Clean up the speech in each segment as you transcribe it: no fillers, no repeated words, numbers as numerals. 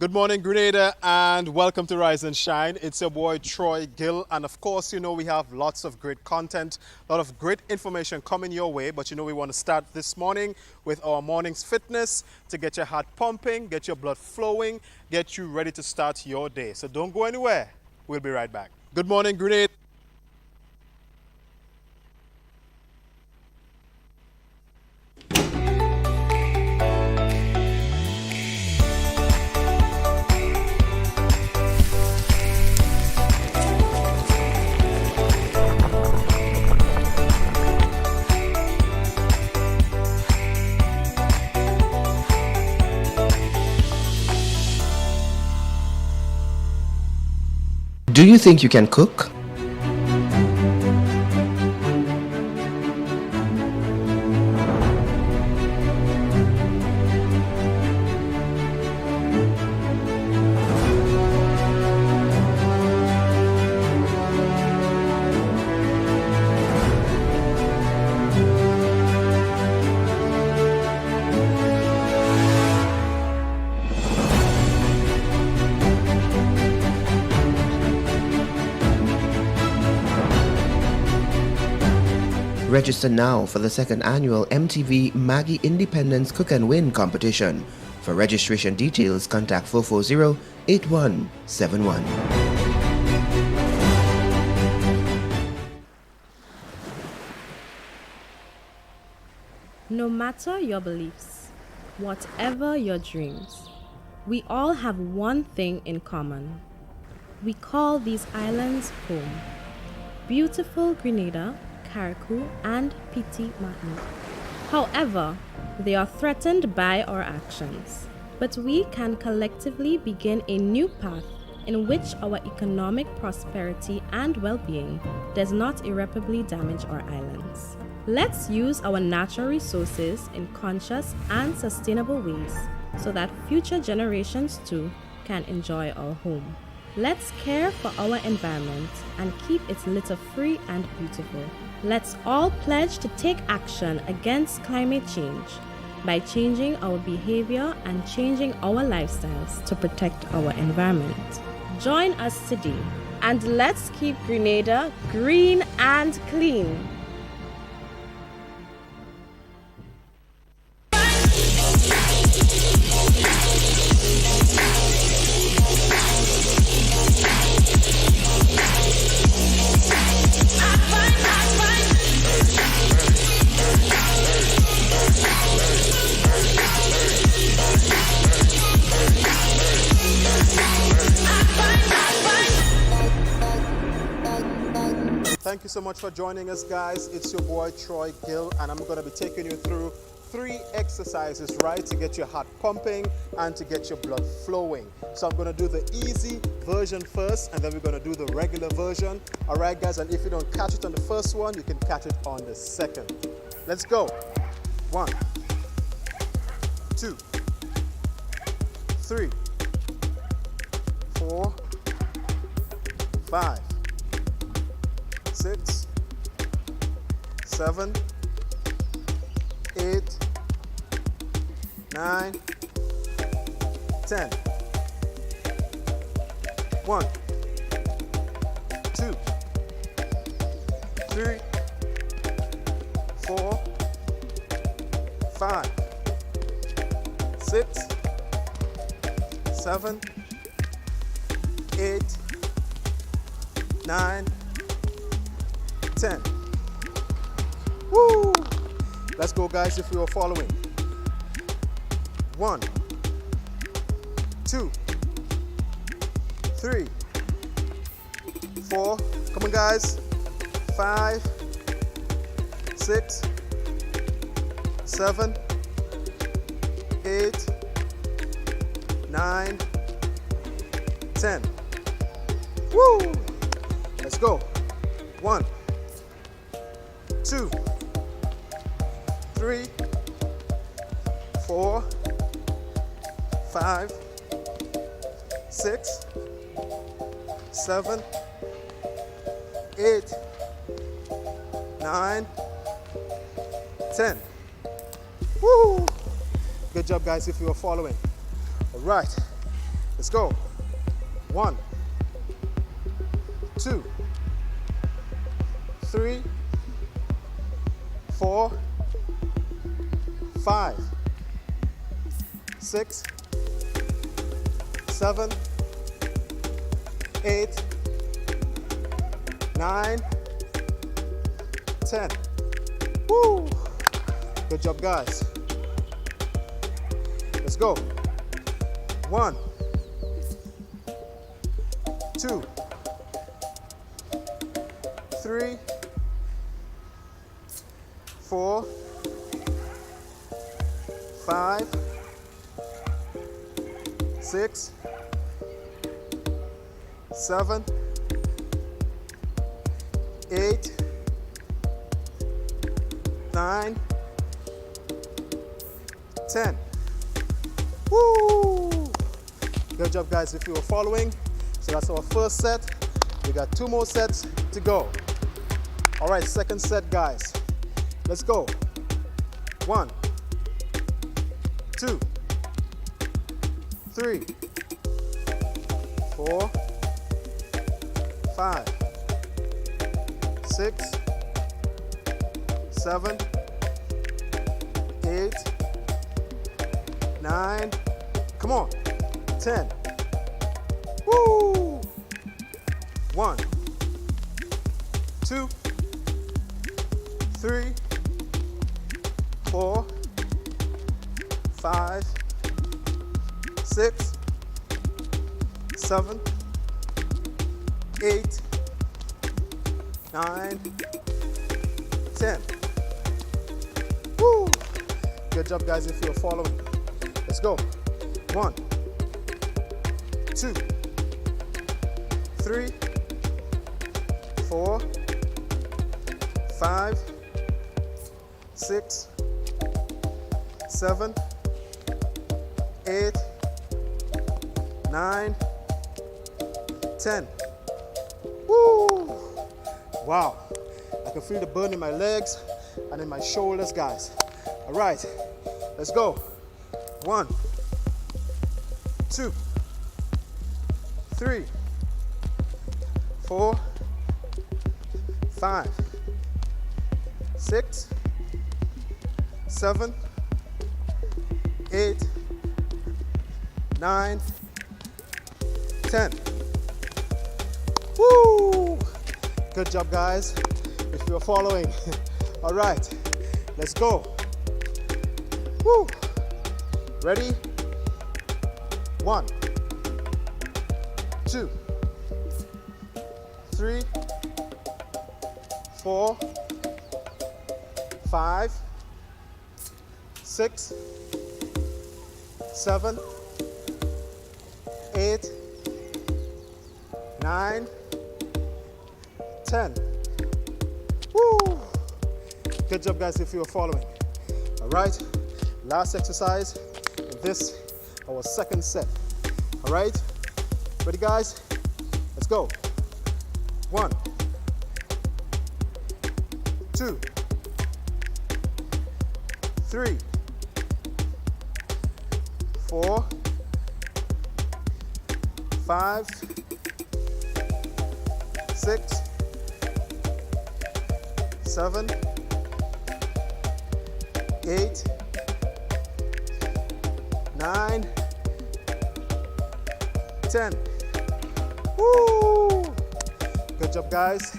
Good morning, Grenada, and welcome to Rise and Shine. It's your boy Troy Gill, and of course, we have lots of great content, a lot of great information coming your way. But we want to start this morning with our morning's fitness to get your heart pumping, get your blood flowing, get you ready to start your day. So don't go anywhere. We'll be right back. Good morning, Grenada. Do you think you can cook? Register now for the second annual MTV Maggie Independence Cook and Win competition. For registration details, contact 440-8171. No matter your beliefs, whatever your dreams, we all have one thing in common. We call these islands home. Beautiful Grenada, Carriacou, and Petite Martinique. However, they are threatened by our actions. But we can collectively begin a new path in which our economic prosperity and well-being does not irreparably damage our islands. Let's use our natural resources in conscious and sustainable ways so that future generations too can enjoy our home. Let's care for our environment and keep it litter-free and beautiful. Let's all pledge to take action against climate change by changing our behavior and changing our lifestyles to protect our environment. Join us today and let's keep Grenada green and clean. Thank you so much for joining us, guys. It's your boy Troy Gill, and I'm going to be taking you through 3 exercises, right, to get your heart pumping and to get your blood flowing. So I'm going to do the easy version first, and then we're going to do the regular version. All right, guys, and if you don't catch it on the first one, you can catch it on the second. Let's go. 1, 2, 3, 4, 5, 6, 7, 8, 9, 10. 1, 2, 3, 4, 5, 6, 7, 8, 9, 10. Woo! Let's go, guys, if you are following. 1, 2, 3, 4. Come on, guys. 5, 6, 7, 8, 9, 10. Woo! Let's go. 1, 2, 3, 4, 5, 6, 7, 8, 9, 10. Woo! Good job, guys, if you are following. All right. The Let's go. 1, 2, 3, 4, 5, 6, 7, 8, 9, 10. Woo! Good job, guys. Let's go. 1, 2, 3, 4, 5, 6, 7, 8, 9, 10. Woo! Good job, guys, if you were following. So that's our first set. We got 2 more sets to go. All right, second set, guys. Let's go. 1, 2, 3, 4, 5, 6, 7, 8, 9, come on, 10. Woo! 1, 2, 3, 4, 5, 6, 7, 8, 9, 10. Woo! Good job, guys, if you're following. Let's go. 1, 2, 3, 4, 5, 6, 7, 8, 9, 10. Woo! Wow. I can feel the burn in my legs and in my shoulders, guys. All right, let's go. 1, 2, 3, 4, 5, 6, 7, 8, 9, 10. Woo! Good job, guys, if you're following. All right, let's go. Woo! Ready? 1, 2, 3, 4, 5, 6, 7, 8, 9, 10. Woo! Good job, guys, if you are following. All right, last exercise in this, our second set. All right, ready, guys? Let's go. 1, 2, 3, 4, 5, 6, 7, 8, 9, 10. Woo! Good job, guys,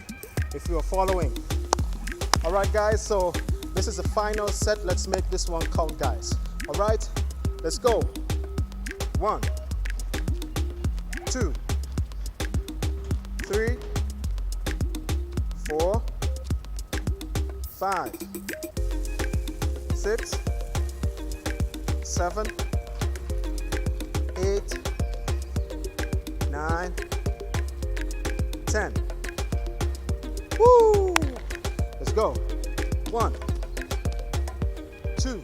if you are following. All right, guys, so this is the final set. Let's make this one count, guys. All right, let's go. 1, 2, 3, 4, 5, 6, 7, 8, 9, 10. Woo! Let's go. 1, 2,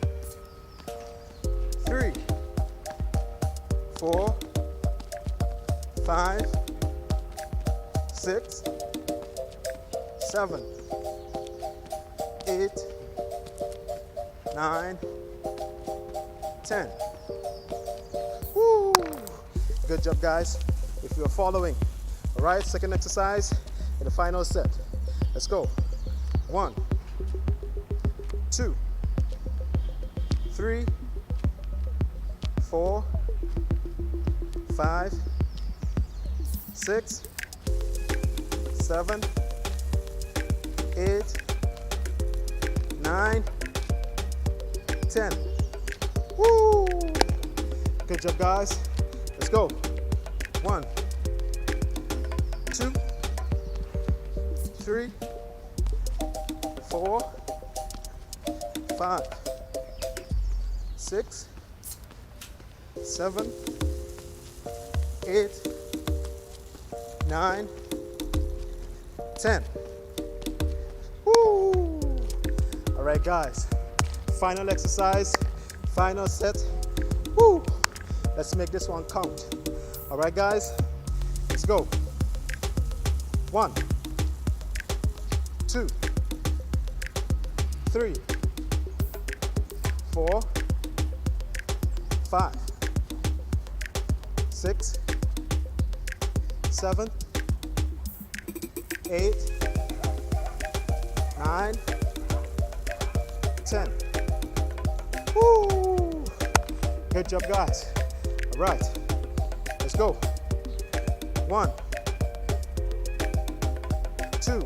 3, 4, 5, 6, 7, 8, 9, 10. Woo! Good job, guys. If you're following. All right, second exercise in the final set. Let's go. 1, 2, 3, 4, 5, 6, 7, 8, 9, 10. Woo! Good job, guys. Let's go. 1, 2, 3, 4, 5, 6, 7, 8, 9, 10. Woo! All right, guys. Final exercise, final set. Woo! Let's make this one count. All right, guys. Let's go. 1, 2, 3, 4, 5, 6, 7, 8, 9, 10. Woo! Good job, guys. All right, let's go. 1, 2,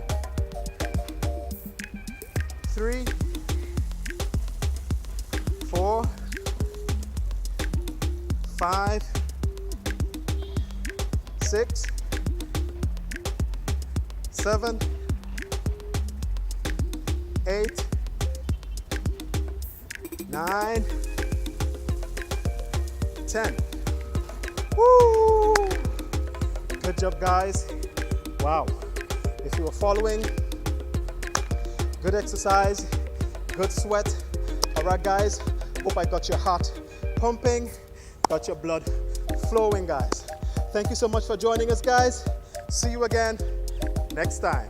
3, 4, 5, 6, 7, 8, 9, 10. Woo! Good job, guys. Wow. If you were following, good exercise, good sweat. All right, guys. Hope I got your heart pumping, got your blood flowing, guys. Thank you so much for joining us, guys. See you again next time.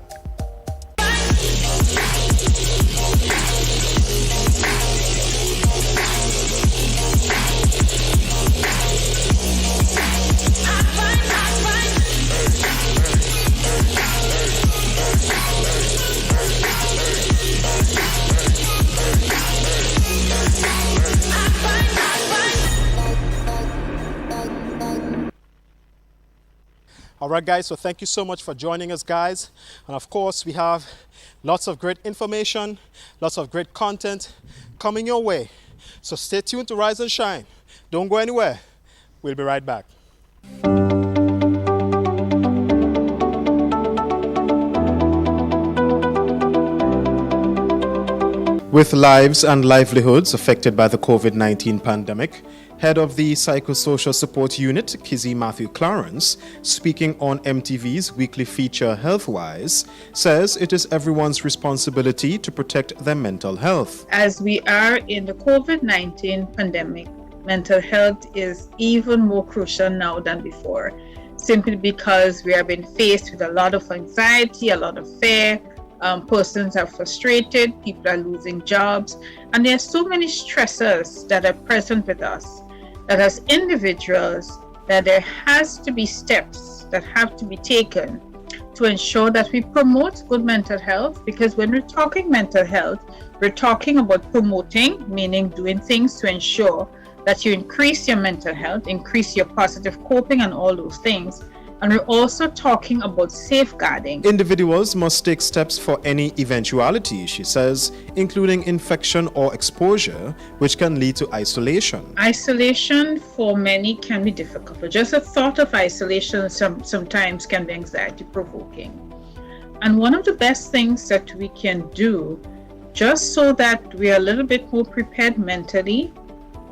All right, guys, so thank you so much for joining us, guys. And of course, we have lots of great information, lots of great content coming your way. So stay tuned to Rise and Shine. Don't go anywhere. We'll be right back. With lives and livelihoods affected by the COVID-19 pandemic, head of the Psychosocial Support Unit, Kizzy Matthew Clarence, speaking on MTV's weekly feature Healthwise, says it is everyone's responsibility to protect their mental health. As we are in the COVID-19 pandemic, mental health is even more crucial now than before, simply because we have been faced with a lot of anxiety, a lot of fear. Persons are frustrated, people are losing jobs, and there are so many stressors that are present with us that as individuals, that there has to be steps that have to be taken to ensure that we promote good mental health, because when we're talking mental health, we're talking about promoting, meaning doing things to ensure that you increase your mental health, increase your positive coping and all those things. And we're also talking about safeguarding. Individuals must take steps for any eventuality, she says, including infection or exposure, which can lead to isolation. Isolation for many can be difficult. Just the thought of isolation sometimes can be anxiety provoking. And one of the best things that we can do, just so that we are a little bit more prepared mentally,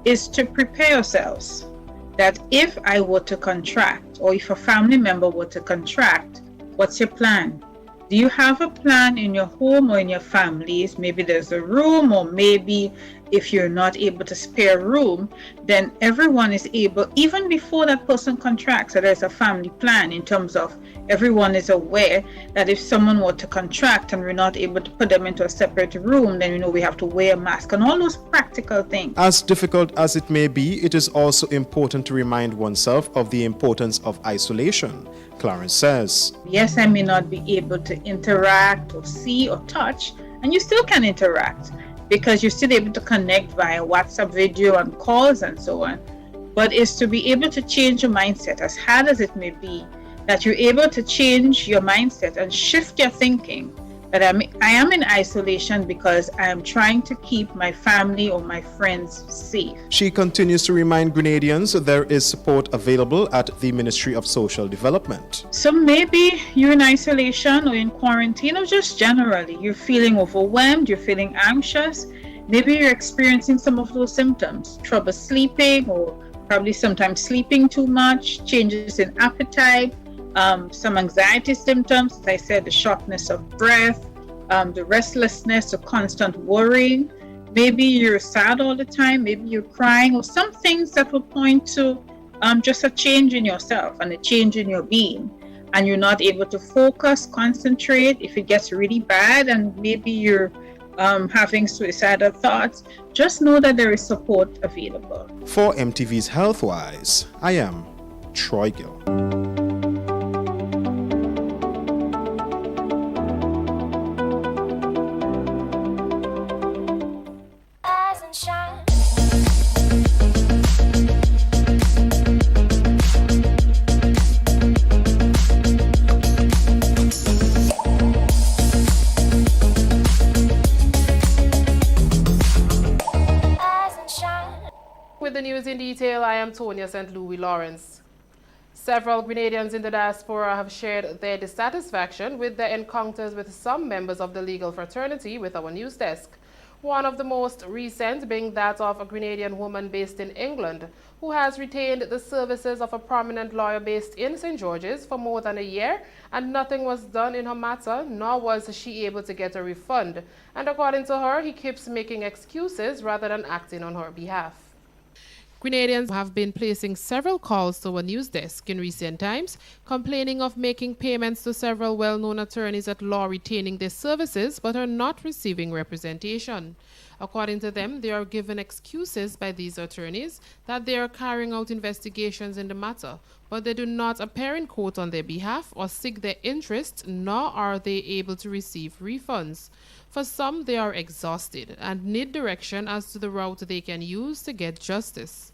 is to prepare ourselves. That if I were to contract, or if a family member were to contract, what's your plan? Do you have a plan in your home or in your families? Maybe there's a room, or maybe if you're not able to spare room, then everyone is able, even before that person contracts, so there's a family plan in terms of everyone is aware that if someone were to contract and we're not able to put them into a separate room, then we have to wear a mask and all those practical things. As difficult as it may be, it is also important to remind oneself of the importance of isolation, Clarence says. Yes, I may not be able to interact or see or touch, and you still can interact because you're still able to connect via WhatsApp video and calls and so on. But it's to be able to change your mindset, as hard as it may be, that you're able to change your mindset and shift your thinking that I am in isolation because I am trying to keep my family or my friends safe. She continues to remind Grenadians there is support available at the Ministry of Social Development. So maybe you're in isolation or in quarantine, or just generally you're feeling overwhelmed, you're feeling anxious. Maybe you're experiencing some of those symptoms, trouble sleeping, or probably sometimes sleeping too much, changes in appetite, some anxiety symptoms, as I said, the shortness of breath, the restlessness, the constant worrying. Maybe you're sad all the time, maybe you're crying, or some things that will point to just a change in yourself and a change in your being. And you're not able to focus, concentrate. If it gets really bad and maybe you're having suicidal thoughts, just know that there is support available. For MTV's Healthwise, I am Troy Gill. With the news in detail, I am Tonya St. Louis Lawrence. Several Grenadians in the diaspora have shared their dissatisfaction with their encounters with some members of the legal fraternity with our news desk. One of the most recent being that of a Grenadian woman based in England who has retained the services of a prominent lawyer based in St. George's for more than a year, and nothing was done in her matter, nor was she able to get a refund. And according to her, he keeps making excuses rather than acting on her behalf. Grenadians have been placing several calls to our news desk in recent times, complaining of making payments to several well-known attorneys at law retaining their services but are not receiving representation. According to them, they are given excuses by these attorneys that they are carrying out investigations in the matter, but they do not appear in court on their behalf or seek their interest, nor are they able to receive refunds. For some, they are exhausted and need direction as to the route they can use to get justice.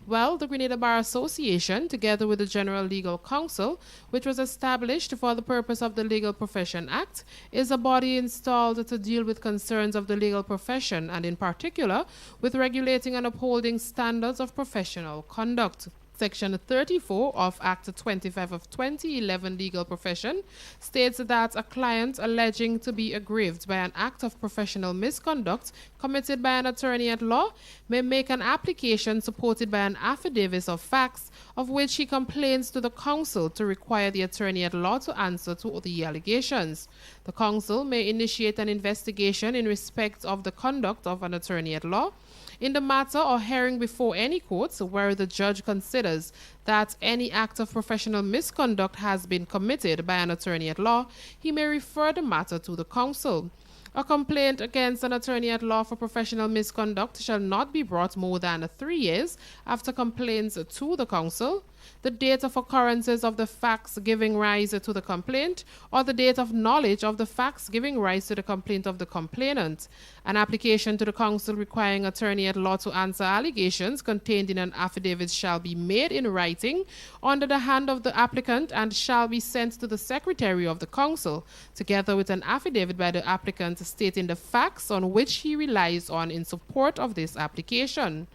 Well, the Grenada Bar Association, together with the General Legal Council, which was established for the purpose of the Legal Profession Act, is a body installed to deal with concerns of the legal profession and in particular with regulating and upholding standards of professional conduct. Section 34 of Act 25 of 2011 Legal Profession states that a client alleging to be aggrieved by an act of professional misconduct committed by an attorney at law may make an application supported by an affidavit of facts of which he complains to the council to require the attorney at law to answer to the allegations. The council may initiate an investigation in respect of the conduct of an attorney at law in the matter or hearing before any courts where the judge considers that any act of professional misconduct has been committed by an attorney at law. He may refer the matter to the council. A complaint against an attorney at law for professional misconduct shall not be brought more than 3 years after complaints to the council, the date of occurrences of the facts giving rise to the complaint, or the date of knowledge of the facts giving rise to the complaint of the complainant. An application to the council requiring attorney at law to answer allegations contained in an affidavit shall be made in writing under the hand of the applicant and shall be sent to the secretary of the council, together with an affidavit by the applicant stating the facts on which he relies on in support of this application.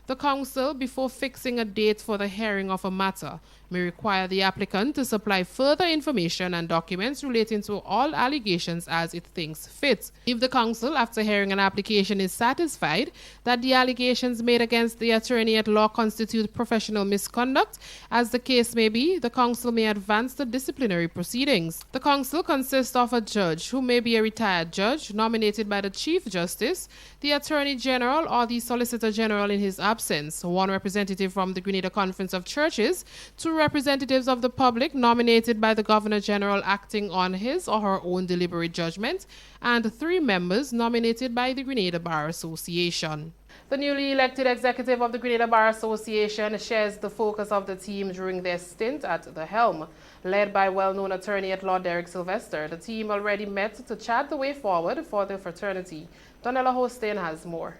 The council, before fixing a date for the hearing of a matter, may require the applicant to supply further information and documents relating to all allegations as it thinks fit. If the council, after hearing an application, is satisfied that the allegations made against the attorney at law constitute professional misconduct, as the case may be, the council may advance the disciplinary proceedings. The council consists of a judge, who may be a retired judge nominated by the Chief Justice, the Attorney General, or the Solicitor General in his absence, one representative from the Grenada Conference of Churches, two representatives of the public nominated by the Governor General acting on his or her own deliberate judgment, and 3 members nominated by the Grenada Bar Association. The newly elected executive of the Grenada Bar Association shares the focus of the team during their stint at the helm. Led by well-known attorney at law Derek Sylvester, the team already met to chart the way forward for the fraternity. Donella Hostin has more.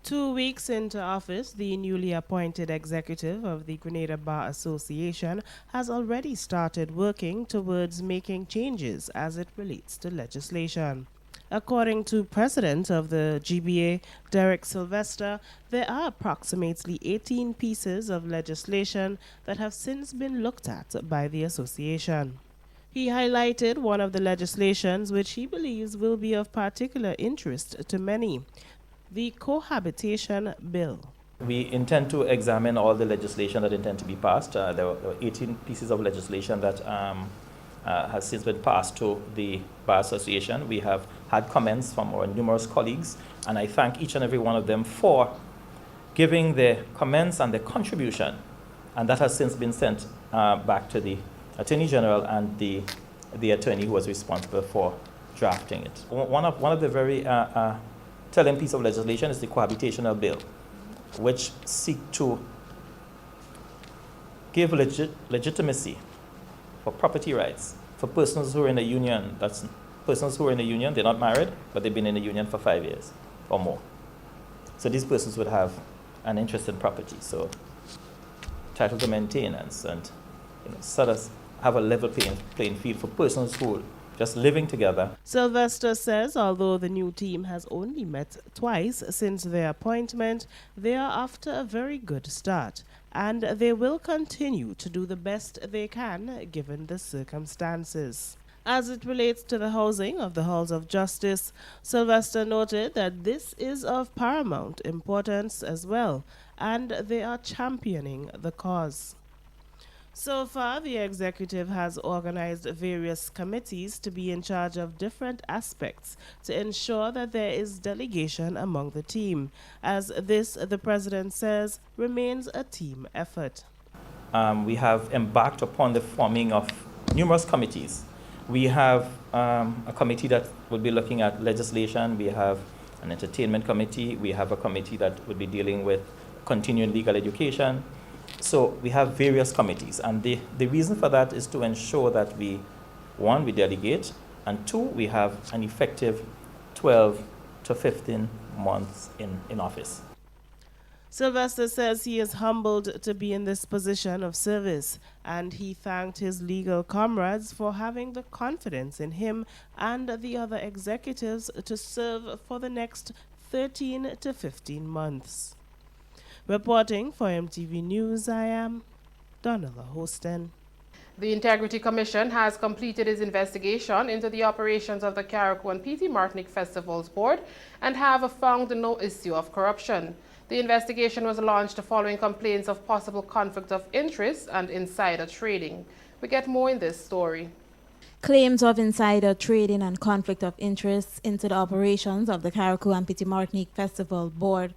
2 weeks into office, the newly appointed executive of the Grenada Bar Association has already started working towards making changes as it relates to legislation. According to President of the GBA, Derek Sylvester, there are approximately 18 pieces of legislation that have since been looked at by the association. He highlighted one of the legislations which he believes will be of particular interest to many, the Cohabitation Bill. We intend to examine all the legislation that intend to be passed. There were 18 pieces of legislation that has since been passed to the Bar Association. We have had comments from our numerous colleagues, and I thank each and every one of them for giving their comments and their contribution, and that has since been sent back to the Attorney General and the attorney who was responsible for drafting it. One of the very telling piece of legislation is the Cohabitational Bill, which seek to give legitimacy for property rights for persons who are in a union. That's persons who are in a union, they're not married, but they've been in a union for 5 years or more. So these persons would have an interest in property, so title to maintenance, and sort of have a level playing field for persons who are just living together. Sylvester says although the new team has only met twice since their appointment, they are after a very good start, and they will continue to do the best they can given the circumstances. As it relates to the housing of the halls of justice, Sylvester noted that this is of paramount importance as well, and they are championing the cause. So far, the executive has organized various committees to be in charge of different aspects to ensure that there is delegation among the team, as this, the president says, remains a team effort. We have embarked upon the forming of numerous committees. We have a committee that will be looking at legislation. We have an entertainment committee. We have a committee that will be dealing with continuing legal education. So we have various committees, and the reason for that is to ensure that we delegate, and 2, we have an effective 12 to 15 months in office. Sylvester says he is humbled to be in this position of service, and he thanked his legal comrades for having the confidence in him and the other executives to serve for the next 13 to 15 months. Reporting for MTV News, I am Donella Hostin. The Integrity Commission has completed its investigation into the operations of the Carriacou and P.T. Martinique Festivals Board and have found no issue of corruption. The investigation was launched following complaints of possible conflict of interest and insider trading. We get more in this story. Claims of insider trading and conflict of interest into the operations of the Carriacou and P.T. Martinique Festival Board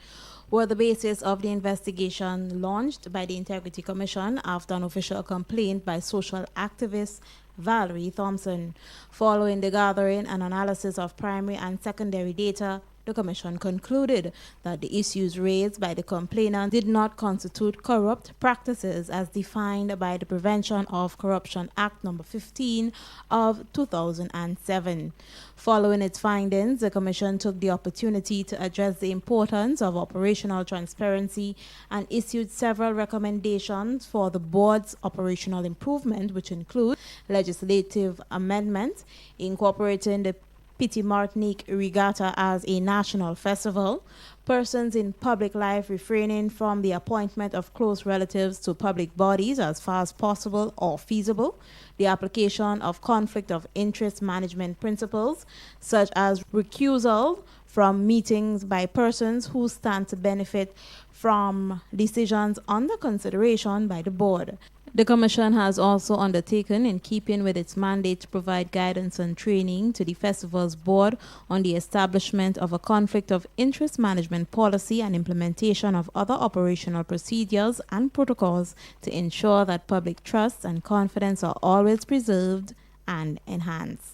were the basis of the investigation launched by the Integrity Commission after an official complaint by social activist Valerie Thompson. Following the gathering and analysis of primary and secondary data, the Commission concluded that the issues raised by the complainant did not constitute corrupt practices as defined by the Prevention of Corruption Act No. 15 of 2007. Following its findings, the Commission took the opportunity to address the importance of operational transparency and issued several recommendations for the board's operational improvement, which include legislative amendments incorporating the Pity Martinique Regatta as a national festival, persons in public life refraining from the appointment of close relatives to public bodies as far as possible or feasible, the application of conflict of interest management principles, such as recusal from meetings by persons who stand to benefit from decisions under consideration by the board. The Commission has also undertaken, in keeping with its mandate, to provide guidance and training to the Festival's board on the establishment of a conflict of interest management policy and implementation of other operational procedures and protocols to ensure that public trust and confidence are always preserved and enhanced.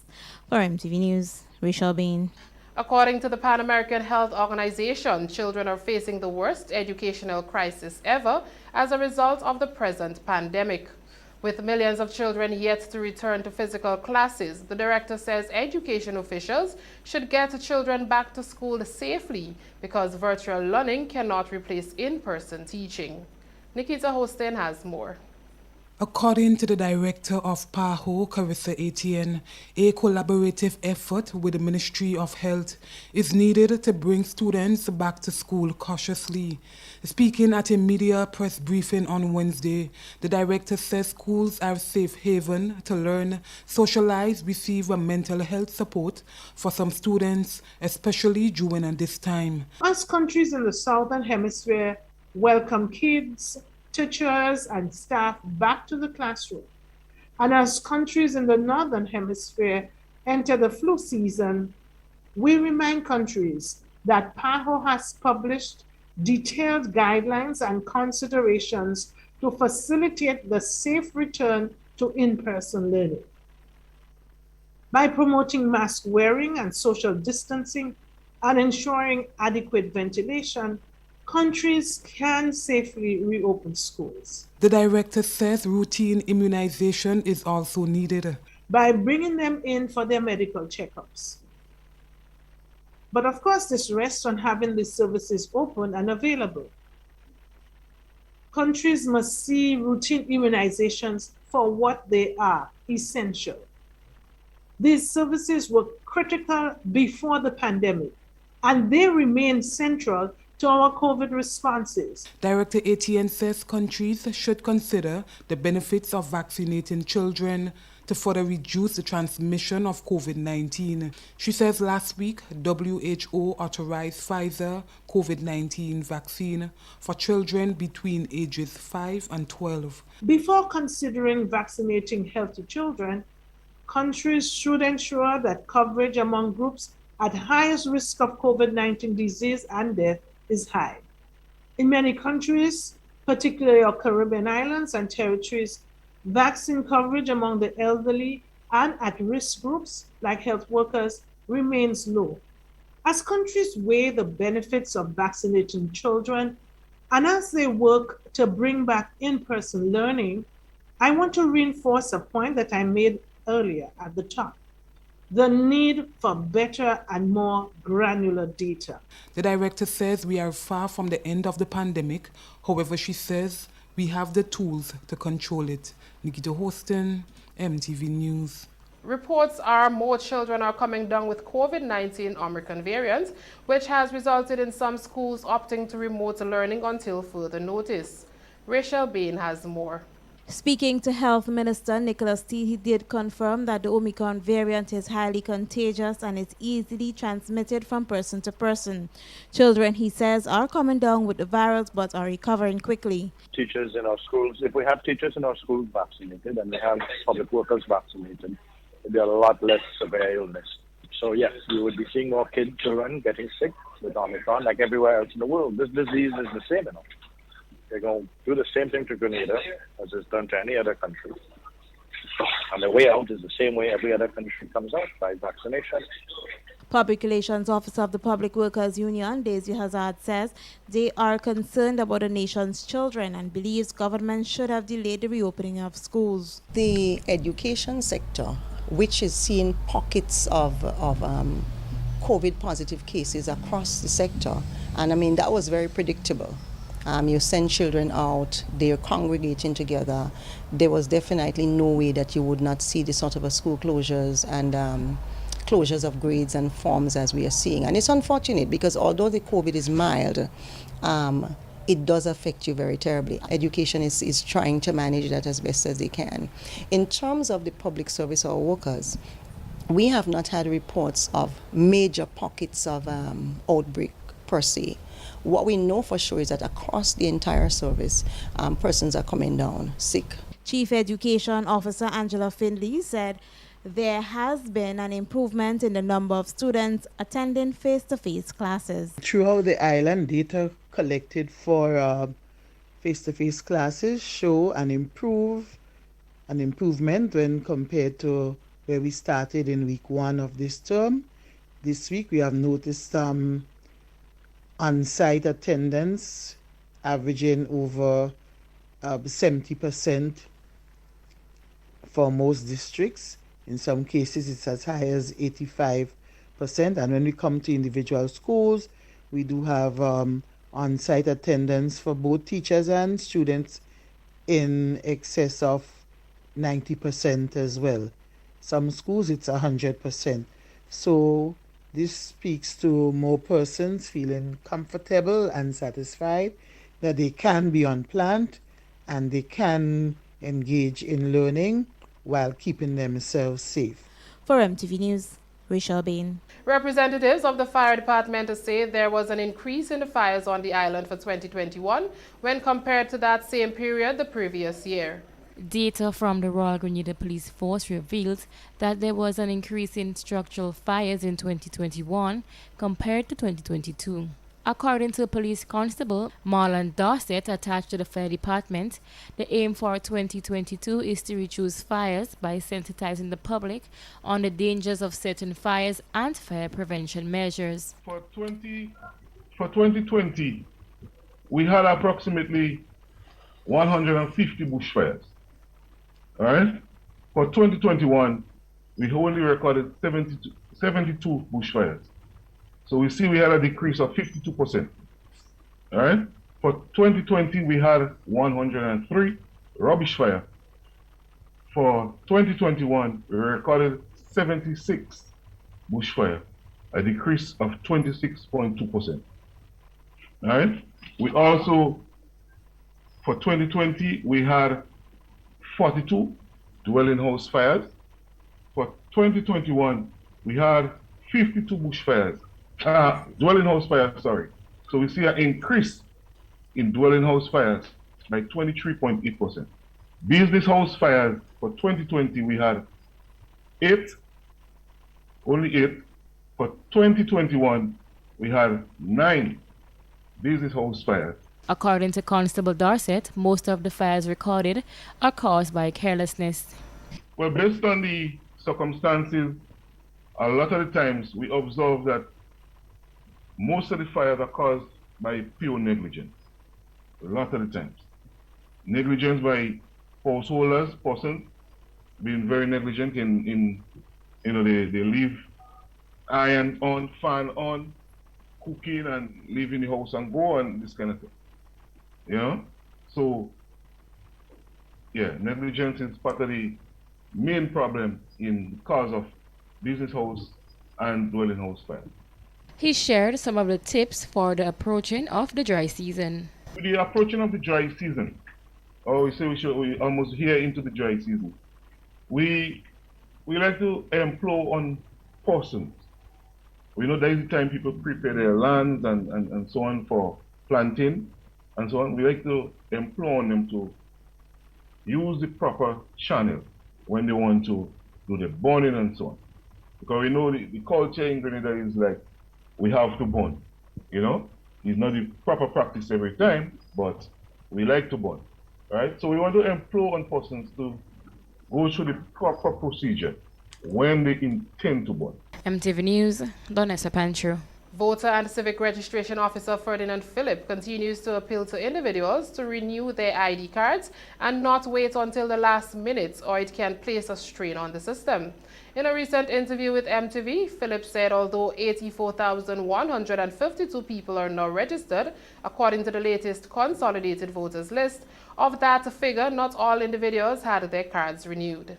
For MTV News, Rachel Bain. According to the Pan American Health Organization, children are facing the worst educational crisis ever as a result of the present pandemic. With millions of children yet to return to physical classes, the director says education officials should get children back to school safely because virtual learning cannot replace in-person teaching. Nikita Hostin has more. According to the director of PAHO, Carissa Etienne, a collaborative effort with the Ministry of Health is needed to bring students back to school cautiously. Speaking at a media press briefing on Wednesday, the director says schools are a safe haven to learn, socialize, receive mental health support for some students, especially during this time. As countries in the Southern Hemisphere welcome kids, teachers and staff back to the classroom, and as countries in the Northern Hemisphere enter the flu season, we remind countries that PAHO has published detailed guidelines and considerations to facilitate the safe return to in-person learning. By promoting mask wearing and social distancing and ensuring adequate ventilation, countries can safely reopen schools. The director says routine immunization is also needed. By bringing them in for their medical checkups. But of course, this rests on having these services open and available. Countries must see routine immunizations for what they are, essential. These services were critical before the pandemic, and they remain central to our COVID responses. Director Etienne says countries should consider the benefits of vaccinating children to further reduce the transmission of COVID-19. She says last week, WHO authorized Pfizer COVID-19 vaccine for children between ages 5 and 12. Before considering vaccinating healthy children, countries should ensure that coverage among groups at highest risk of COVID-19 disease and death is high. In many countries, particularly our Caribbean islands and territories, vaccine coverage among the elderly and at-risk groups, like health workers, remains low. As countries weigh the benefits of vaccinating children, and as they work to bring back in-person learning, I want to reinforce a point that I made earlier at the top: the need for better and more granular data. The director says we are far from the end of the pandemic. However, she says we have the tools to control it. Nikita Hostin, MTV News. Reports are more children are coming down with COVID-19 Omicron variant, which has resulted in some schools opting to remote learning until further notice. Rachel Bain has more. Speaking to Health Minister Nicholas T, he did confirm that the Omicron variant is highly contagious and is easily transmitted from person to person. Children, he says, are coming down with the virus but are recovering quickly. Teachers in our schools, if we have teachers in our schools vaccinated and we have public workers vaccinated, there'll be a lot less severe illness. So yes, we would be seeing more children getting sick with Omicron like everywhere else in the world. This disease is the same, They're going to do the same thing to Grenada as is done to any other country. And the way out is the same way every other country comes out, by vaccination. Public Relations Officer of the Public Workers Union, Daisy Hazard, says they are concerned about the nation's children and believes government should have delayed the reopening of schools. The education sector, which is seeing pockets of COVID-positive cases across the sector, and I mean, that was very predictable. You send children out, they're congregating together. There was definitely no way that you would not see this sort of a school closures and closures of grades and forms as we are seeing. And it's unfortunate because although the COVID is mild, it does affect you very terribly. Education is trying to manage that as best as they can. In terms of the public service or workers, we have not had reports of major pockets of outbreak per se. What we know for sure is that across the entire service, persons are coming down sick. Chief Education Officer Angela Findley said there has been an improvement in the number of students attending face-to-face classes. Throughout the island, data collected for face-to-face classes show an improvement when compared to where we started in week 1 of this term. This week we have noticed on-site attendance averaging over 70% for most districts. In some cases it's as high as 85%. And when we come to individual schools, we do have on-site attendance for both teachers and students in excess of 90% as well. Some schools it's 100%. So this speaks to more persons feeling comfortable and satisfied that they can be on plant and they can engage in learning while keeping themselves safe. For MTV News, Rachel Bain. Representatives of the fire department say there was an increase in the fires on the island for 2021 when compared to that same period the previous year. Data from the Royal Grenada Police Force reveals that there was an increase in structural fires in 2021 compared to 2022. According to Police Constable Marlon Dorset attached to the Fire Department, the aim for 2022 is to reduce fires by sensitizing the public on the dangers of certain fires and fire prevention measures. For 2020, we had approximately 150 bushfires. All right? For 2021, we only recorded 72 bushfires. So we see we had a decrease of 52%. All right? For 2020, we had 103 rubbish fire. For 2021, we recorded 76 bushfire, a decrease of 26.2%. All right? We also, for 2020, we had 42 dwelling house fires. For 2021, we had 52 bushfires. Dwelling house fires, sorry. So we see an increase in dwelling house fires by 23.8%. Business house fires for 2020 we had 8, only 8. For 2021 we had 9 business house fires. According to Constable Dorset, most of the fires recorded are caused by carelessness. Well, based on the circumstances, a lot of the times we observe that most of the fires are caused by pure negligence. A lot of the times. Negligence by householders, persons, being very negligent in they leave iron on, fan on, cooking and leaving the house and go and this kind of thing. You know? So, yeah, negligence is part of the main problem in the cause of business house and dwelling house fire. He shared some of the tips for the approaching of the dry season. With the approaching of the dry season, or we say we almost here into the dry season, we like to employ on persons. We know that is the time people prepare their lands and so on for planting and so on. We like to employ on them to use the proper channel when they want to do the burning and so on. Because we know the culture in Grenada is like, we have to burn, you know? It's not the proper practice every time, but we like to burn, right? So we want to employ on persons to go through the proper procedure when they intend to burn. MTV News, Donessa Pancho. Voter and Civic Registration Officer Ferdinand Phillip continues to appeal to individuals to renew their ID cards and not wait until the last minute or it can place a strain on the system. In a recent interview with MTV, Phillip said although 84,152 people are now registered, according to the latest consolidated voters list, of that figure, not all individuals had their cards renewed.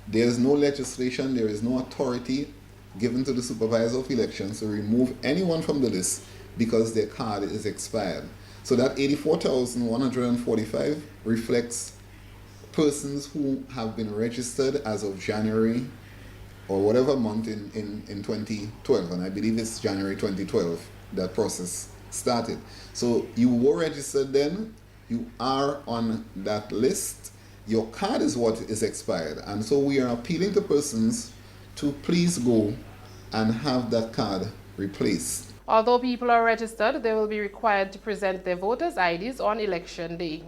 There is no legislation, there is no authority given to the supervisor of elections to remove anyone from the list because their card is expired. So that 84,145 reflects persons who have been registered as of January or whatever month in 2012, and I believe it's January 2012 that process started. So you were registered then, you are on that list, your card is what is expired, and so we are appealing to persons to please go and have that card replaced. Although people are registered, they will be required to present their voters' IDs on election day.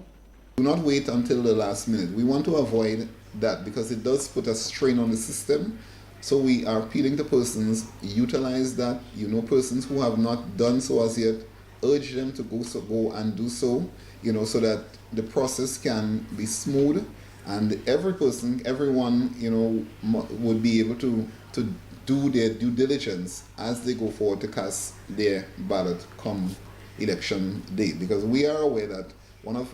Do not wait until the last minute. We want to avoid that because it does put a strain on the system. So we are appealing to persons, utilize that. Persons who have not done so as yet, urge them to go and do so, so that the process can be smooth and everyone, would be able to do their due diligence as they go forward to cast their ballot come election day. Because we are aware that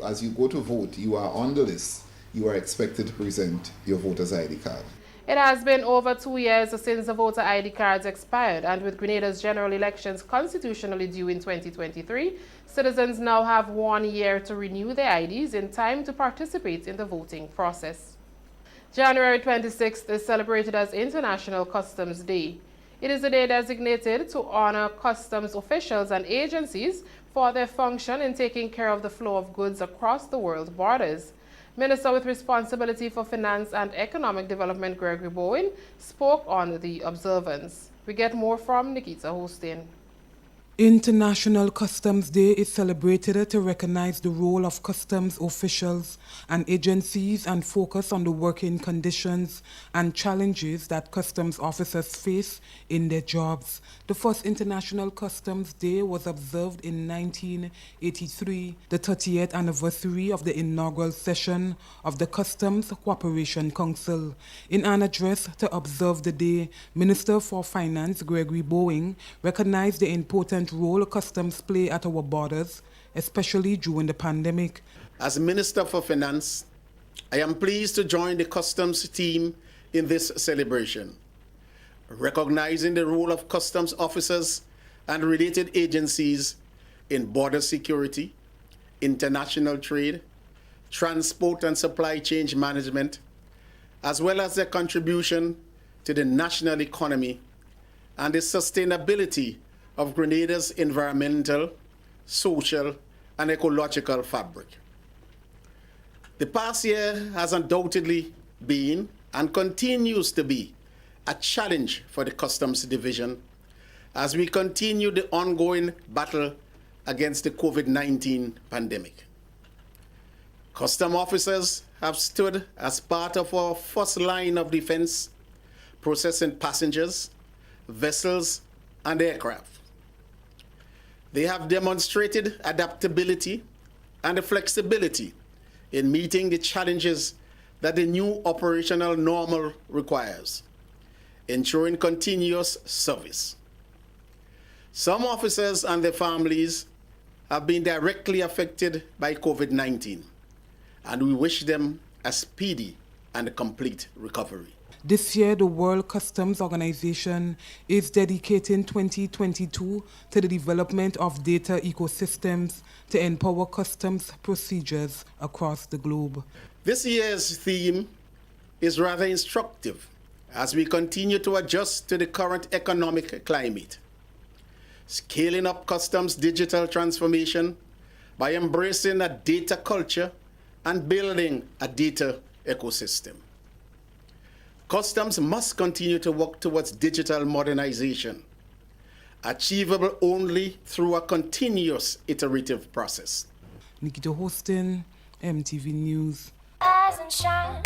as you go to vote, you are on the list, you are expected to present your voter's ID card. It has been over 2 years since the voter ID cards expired, and with Grenada's general elections constitutionally due in 2023, citizens now have 1 year to renew their IDs in time to participate in the voting process. January 26th is celebrated as International Customs Day. It is a day designated to honor customs officials and agencies for their function in taking care of the flow of goods across the world borders. Minister with responsibility for finance and economic development, Gregory Bowen, spoke on the observance. We get more from Nikita Hostin. International Customs Day is celebrated to recognize the role of customs officials and agencies and focus on the working conditions and challenges that customs officers face in their jobs. The first International Customs Day was observed in 1983, the 30th anniversary of the inaugural session of the Customs Cooperation Council. In an address to observe the day, Minister for Finance Gregory Bowen recognized the important role customs play at our borders, especially during the pandemic. As Minister for Finance, I am pleased to join the customs team in this celebration, recognizing the role of customs officers and related agencies in border security, international trade, transport and supply chain management, as well as their contribution to the national economy and the sustainability of Grenada's environmental, social, and ecological fabric. The past year has undoubtedly been and continues to be a challenge for the Customs Division as we continue the ongoing battle against the COVID-19 pandemic. Custom officers have stood as part of our first line of defense, processing passengers, vessels, and aircraft. They have demonstrated adaptability and flexibility in meeting the challenges that the new operational normal requires, ensuring continuous service. Some officers and their families have been directly affected by COVID-19, and we wish them a speedy and complete recovery. This year, the World Customs Organization is dedicating 2022 to the development of data ecosystems to empower customs procedures across the globe. This year's theme is rather instructive as we continue to adjust to the current economic climate, scaling up customs digital transformation by embracing a data culture and building a data ecosystem. Customs must continue to work towards digital modernization, achievable only through a continuous iterative process. Nikita Hostin, MTV News. Rise and shine.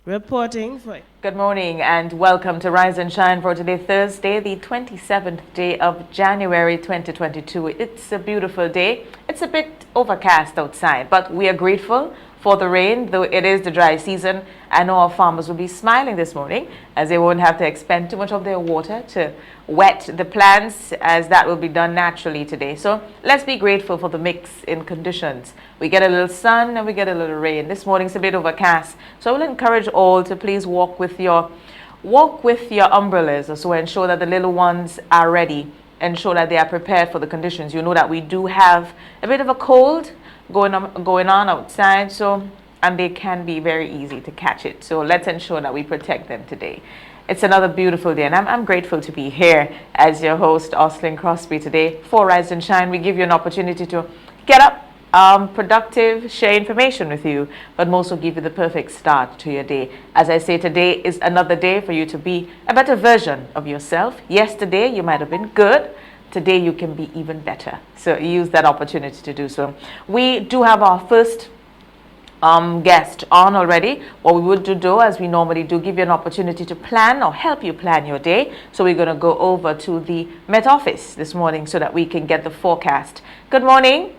Reporting for... Good morning and welcome to Rise and Shine for today, Thursday, the 27th day of January 2022. It's a beautiful day. It's a bit overcast outside, but we are grateful for the rain, though it is the dry season. I know our farmers will be smiling this morning as they won't have to expend too much of their water to wet the plants, as that will be done naturally today. So let's be grateful for the mix in conditions. We get a little sun and we get a little rain. This morning's a bit overcast, so I will encourage all to please walk with your umbrellas, so ensure that the little ones are ready, ensure that they are prepared for the conditions. You know that we do have a bit of a cold going on outside, and they can be very easy to catch it. So let's ensure that we protect them today. It's another beautiful day, and I'm grateful to be here as your host, Oslin Crosby, today for Rise and Shine. We give you an opportunity to get up, productive, share information with you, but most will give you the perfect start to your day. As I say, today is another day for you to be a better version of yourself. Yesterday, you might have been good. Today, you can be even better. So use that opportunity to do so. We do have our first guest on already. What we would do, as we normally do, give you an opportunity to plan or help you plan your day. So we're going to go over to the Met Office this morning so that we can get the forecast. Good morning.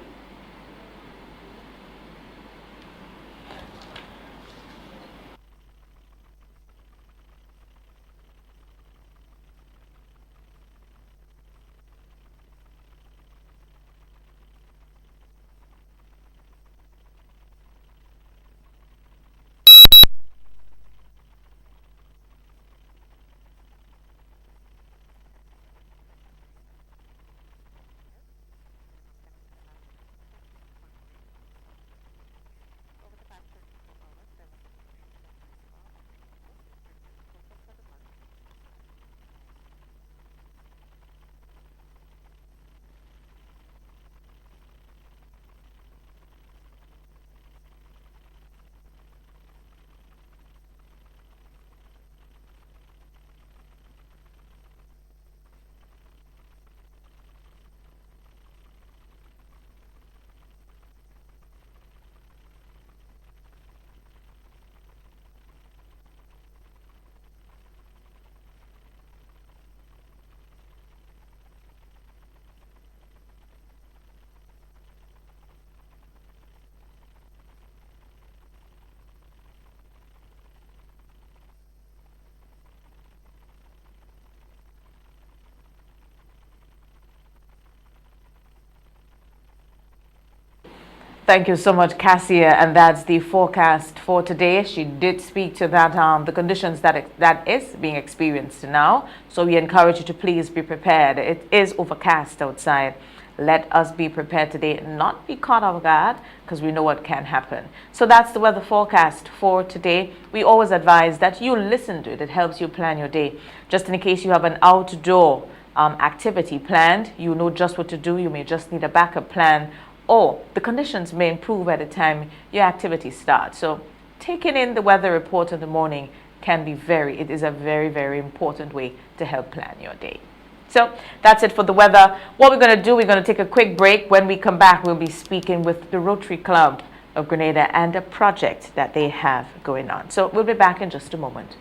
Thank you so much, Cassia, and that's the forecast for today. She did speak to that, the conditions that is being experienced now. So we encourage you to please be prepared. It is overcast outside. Let us be prepared today, not be caught off guard, because we know what can happen. So that's the weather forecast for today. We always advise that you listen to it. It helps you plan your day. Just in case you have an outdoor activity planned, you know just what to do. You may just need a backup plan, or the conditions may improve by the time your activity starts. So taking in the weather report in the morning it is a very, very important way to help plan your day. So that's it for the weather. What we're going to do, we're going to take a quick break. When we come back, we'll be speaking with the Rotary Club of Grenada and a project that they have going on. So we'll be back in just a moment.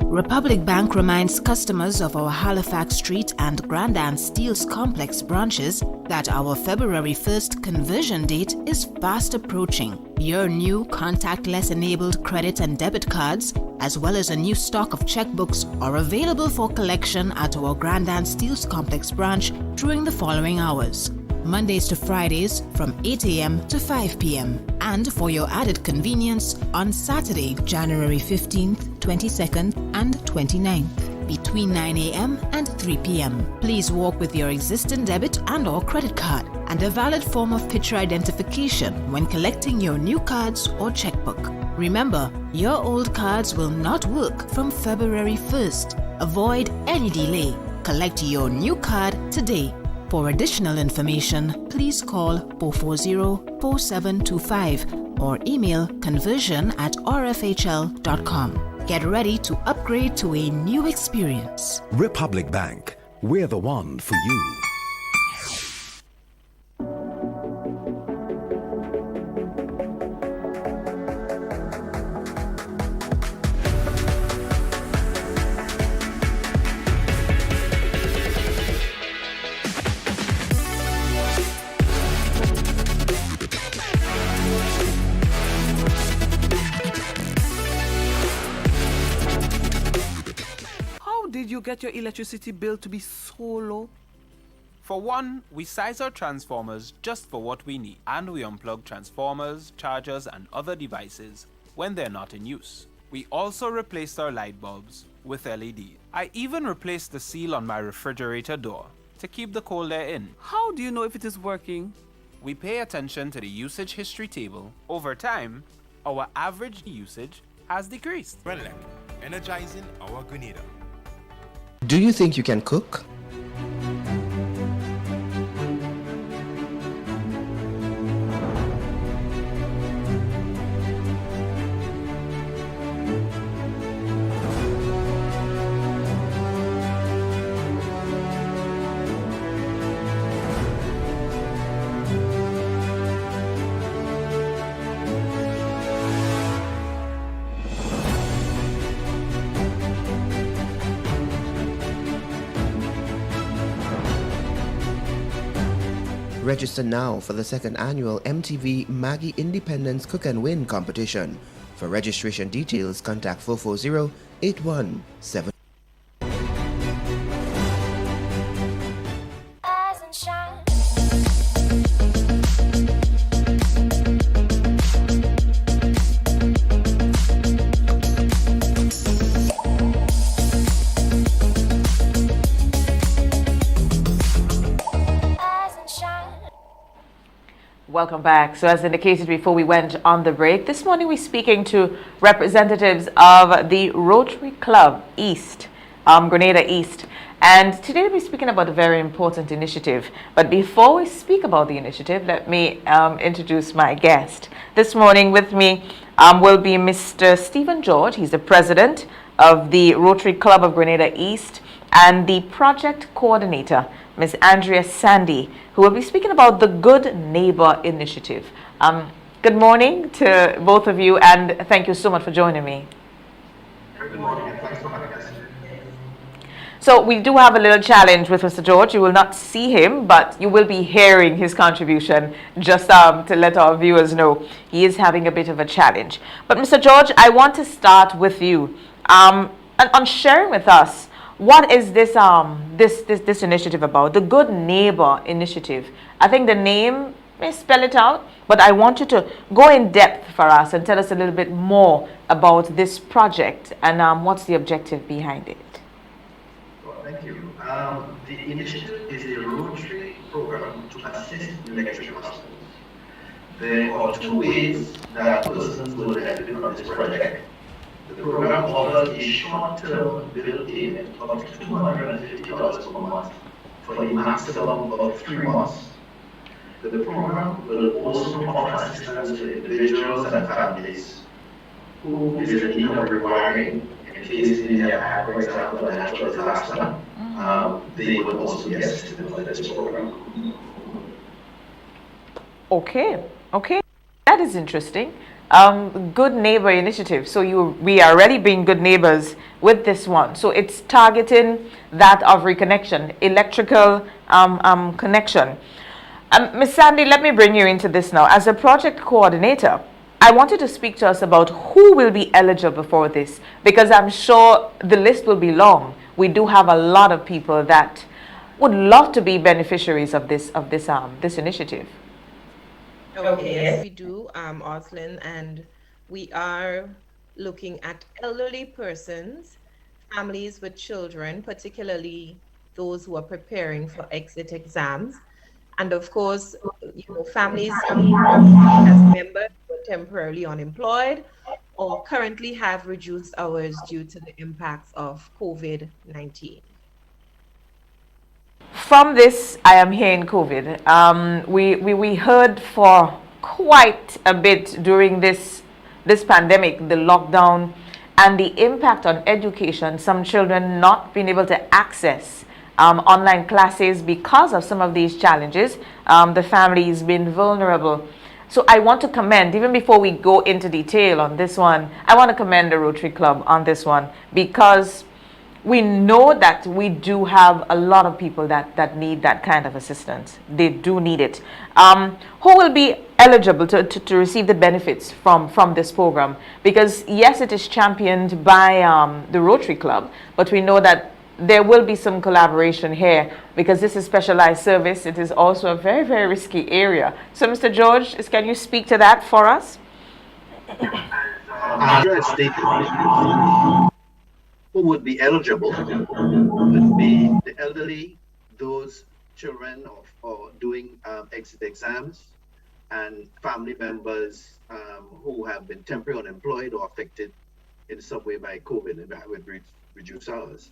Republic Bank reminds customers of our Halifax Street and Grandin Steels Complex branches that our February 1st conversion date is fast approaching. Your new contactless-enabled credit and debit cards, as well as a new stock of checkbooks, are available for collection at our Grandin Steels Complex branch during the following hours: Mondays to Fridays from 8 a.m. to 5 p.m. and for your added convenience, on Saturday, January 15th, 22nd and 29th between 9 a.m. and 3 p.m. Please walk with your existing debit and or credit card and a valid form of picture identification when collecting your new cards or checkbook. Remember, your old cards will not work from February 1st. Avoid any delay. Collect your new card today. For additional information, please call 440-4725 or email conversion@rfhl.com. Get ready to upgrade to a new experience. Republic Bank, we're the one for you. did you get your electricity bill to be so low? For one, we size our transformers just for what we need, and we unplug transformers, chargers, and other devices when they're not in use. We also replaced our light bulbs with LED. I even replaced the seal on my refrigerator door to keep the cold air in. How do you know if it is working? We pay attention to the usage history table. Over time, our average usage has decreased. Renelec, energizing our Grenada. Do you think you can cook? Register now for the second annual MTV Maggie Independence Cook and Win competition. For registration details, contact 440-8177. Welcome back. So as indicated before we went on the break, this morning we're speaking to representatives of the Rotary Club East, Grenada East. And today we're speaking about a very important initiative. But before we speak about the initiative, let me introduce my guest. This morning with me will be Mr. Stephen George. He's the president of the Rotary Club of Grenada East, and the project coordinator, Ms. Andrea Sandy, who will be speaking about the Good Neighbor Initiative. Good morning to both of you, and thank you so much for joining me. Good morning, and thanks for having us. So we do have a little challenge with Mr. George. You will not see him, but you will be hearing his contribution, just to let our viewers know he is having a bit of a challenge. But Mr. George, I want to start with you on sharing with us what is this this initiative about, the Good Neighbor Initiative. I think the name may spell it out, but I want you to go in depth for us and tell us a little bit more about this project and what's the objective behind it. Well, thank you. The initiative is a Rotary program to assist electric customers. There are two ways that persons will benefit from this project. The program offers a short-term bill payment of $250 per month for a maximum of 3 months. The program will also offer assistance to individuals and families who is in need of rewiring in case they have had, for example, a natural disaster. They will also be assisted with this program. Okay, that is interesting. Good Neighbor Initiative. So we are already being good neighbors with this one. So it's targeting that of reconnection, electrical connection. Ms. Sandy, let me bring you into this now. As a project coordinator, I wanted to speak to us about who will be eligible for this, because I'm sure the list will be long. We do have a lot of people that would love to be beneficiaries of this initiative. Okay, yes, we do, Oslin, and we are looking at elderly persons, families with children, particularly those who are preparing for exit exams, and of course, families as members who are temporarily unemployed or currently have reduced hours due to the impacts of COVID-19. From this, I am hearing COVID. We heard for quite a bit during this pandemic, the lockdown, and the impact on education. Some children not being able to access online classes because of some of these challenges. The families been vulnerable. So I want to commend, even before we go into detail on this one, I want to commend the Rotary Club on this one, because we know that we do have a lot of people that need that kind of assistance. They do need it. Who will be eligible to receive the benefits from this program? Because yes, it is championed by the Rotary Club, but we know that there will be some collaboration here because this is specialized service. It is also a very, very risky area. So, Mr. George, can you speak to that for us? Andrea stated who would be eligible would be the elderly, those children or doing exit exams, and family members who have been temporarily unemployed or affected in some way by COVID and with reduced hours.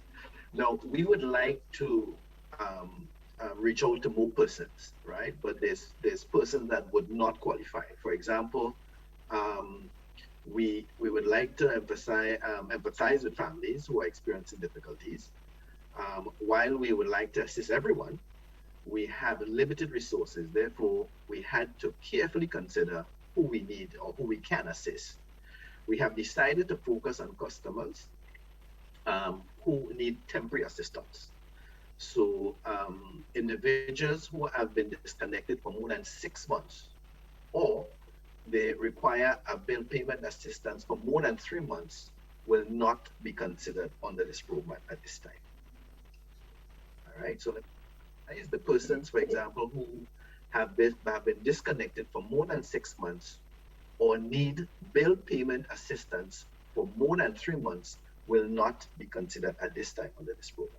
Now, we would like to reach out to more persons, right? But there's persons that would not qualify. For example, we would like to empathize with families who are experiencing difficulties. While we would like to assist everyone, we have limited resources. Therefore, we had to carefully consider who we need or who we can assist. We have decided to focus on customers who need temporary assistance. So individuals who have been disconnected for more than 6 months, or they require a bill payment assistance for more than 3 months, will not be considered under this program at this time. All right, so that is the persons, for example, who have been disconnected for more than 6 months or need bill payment assistance for more than 3 months will not be considered at this time under this program.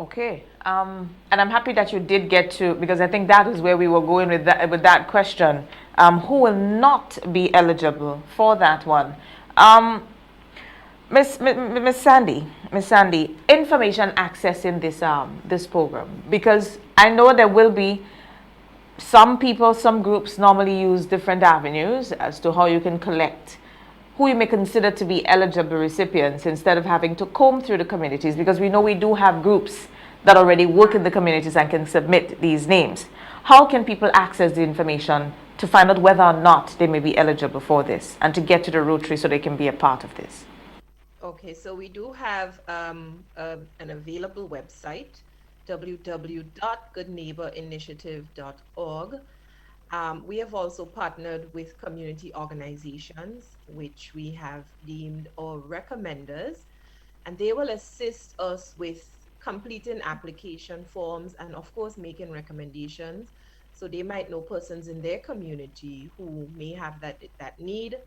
Okay, and I'm happy that you did get to, because I think that is where we were going with that question. Who will not be eligible for that one? Miss Sandy, information access in this program, because I know there will be some people, some groups normally use different avenues as to how you can collect who you may consider to be eligible recipients instead of having to comb through the communities, because we know we do have groups that already work in the communities and can submit these names. How can people access the information to find out whether or not they may be eligible for this and to get to the Rotary so they can be a part of this? Okay, so we do have an available website, www.goodneighborinitiative.org. We have also partnered with community organizations, which we have deemed our recommenders, and they will assist us with completing application forms and, of course, making recommendations. So they might know persons in their community who may have that need,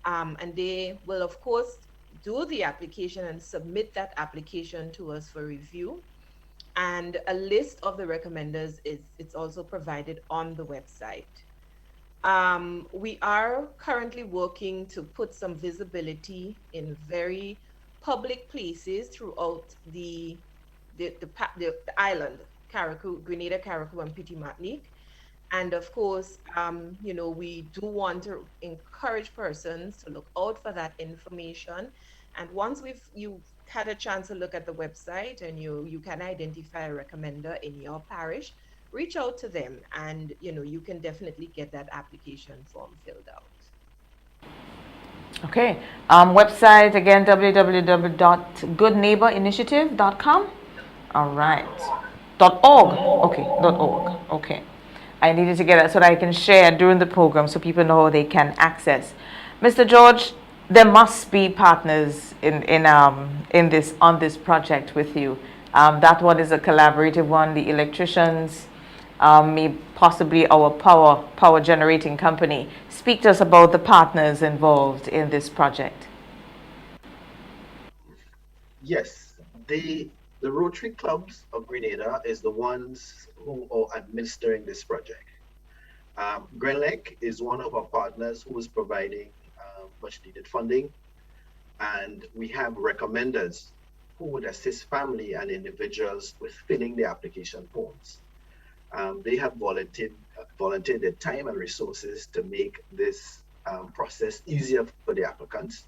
and they will, of course, do the application and submit that application to us for review. And a list of the recommenders it's also provided on the website. We are currently working to put some visibility in very public places throughout the island, Grenada, Carriacou, and Petite Martinique. And of course, we do want to encourage persons to look out for that information. And once you've had a chance to look at the website and you can identify a recommender in your parish, reach out to them, and you can definitely get that application form filled out. Okay, website again, www.goodneighborinitiative.com. All right, .org. Okay, .org. Okay, I needed to get that so that I can share during the program so people know how they can access. Mr. George, there must be partners on this project with you. That one is a collaborative one. The electricians, possibly our power generating company. Speak to us about the partners involved in this project. Yes, the Rotary Clubs of Grenada is the ones who are administering this project. Grenlec is one of our partners who is providing much needed funding, and we have recommenders who would assist family and individuals with filling the application forms. They have volunteered their time and resources to make this process easier for the applicants,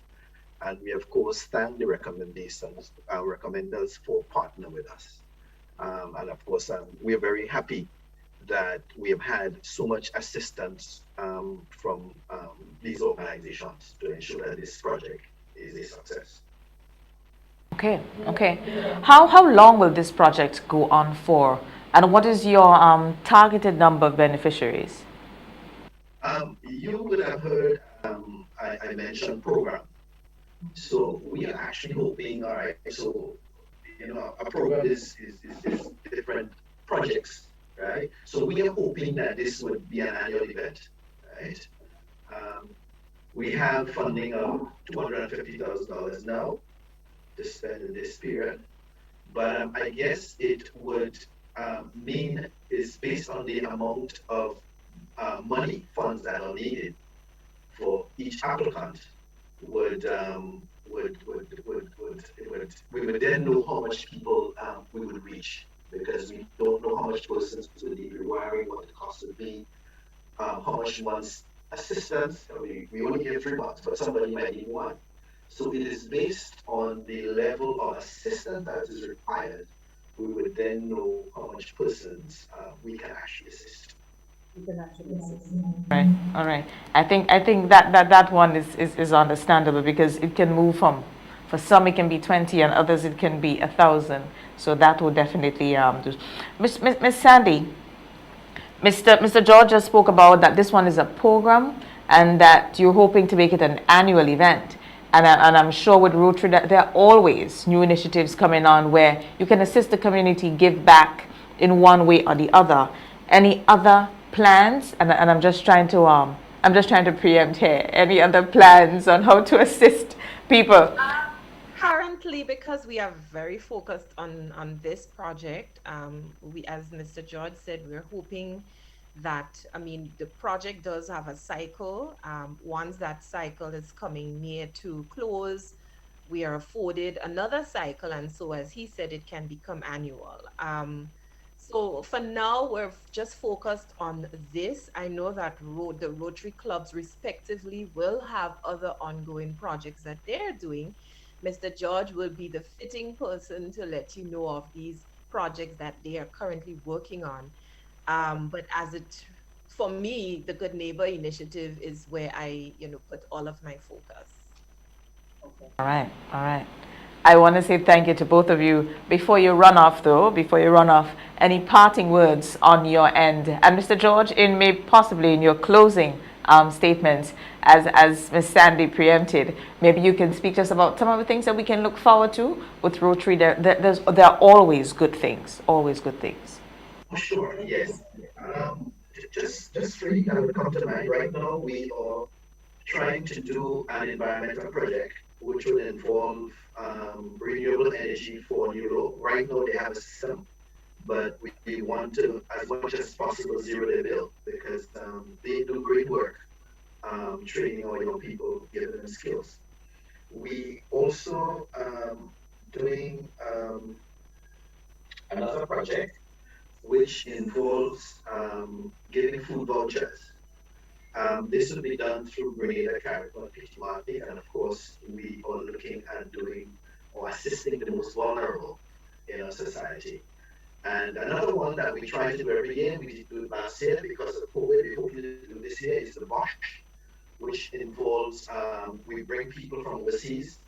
and we of course thank the recommenders for partnering with us. And of course, we are very happy that we have had so much assistance from these organizations to ensure that this project is a success. Okay. How long will this project go on for? And what is your targeted number of beneficiaries? You would have heard I mentioned program. So we are actually hoping, all right, so a program is different projects, right? So we are hoping that this would be an annual event, right? We have funding of $250,000 now to spend in this period, but I guess it would mean is based on the amount of money funds that are needed for each applicant we would then know how much people we would reach, because we don't know how much persons would be requiring, what the cost would be, how much one's assistance. We only give 3 months, but somebody might need 1. So it is based on the level of assistance that is required. We would then know how much persons we can actually assist. Right. All right. I think that one is understandable, because it can move from, for some it can be 20 and others it can be 1,000. So that will definitely do. Miss Sandy, Mr. George just spoke about that this one is a program and that you're hoping to make it an annual event. And I'm sure with Rotary that there are always new initiatives coming on where you can assist the community, give back in one way or the other. Any other plans? And I'm just trying to preempt here. Any other plans on how to assist people? Currently, because we are very focused on this project, we, as Mr. George said, we're hoping that, the project does have a cycle. Once that cycle is coming near to close, we are afforded another cycle, and so as he said, it can become annual. So for now, we're just focused on this. I know that the Rotary clubs respectively will have other ongoing projects that they're doing. Mr. George will be the fitting person to let you know of these projects that they are currently working on. But for me, the Good Neighbor Initiative is where I, put all of my focus. Okay. All right. I want to say thank you to both of you. Before you run off, any parting words on your end? And Mr. George, possibly in your closing statements, as Ms. Sandy preempted, maybe you can speak to us about some of the things that we can look forward to with Rotary. There are always good things, Sure, yes. Just 3 that would come to mind. Right now, we are trying to do an environmental project which would involve renewable energy for Europe. Right now, they have a system, but we want to, as much as possible, zero their bill, because they do great work training our young people, giving them skills. We also doing another project which involves giving food vouchers. This will be done through Grenada, Carriacou, Petit Martinique, and of course, we are looking at doing or assisting the most vulnerable in our society. And another one that we try to do every year, we did do it last year because of COVID, we hope to do this year, is the BOSH, which involves, we bring people from overseas,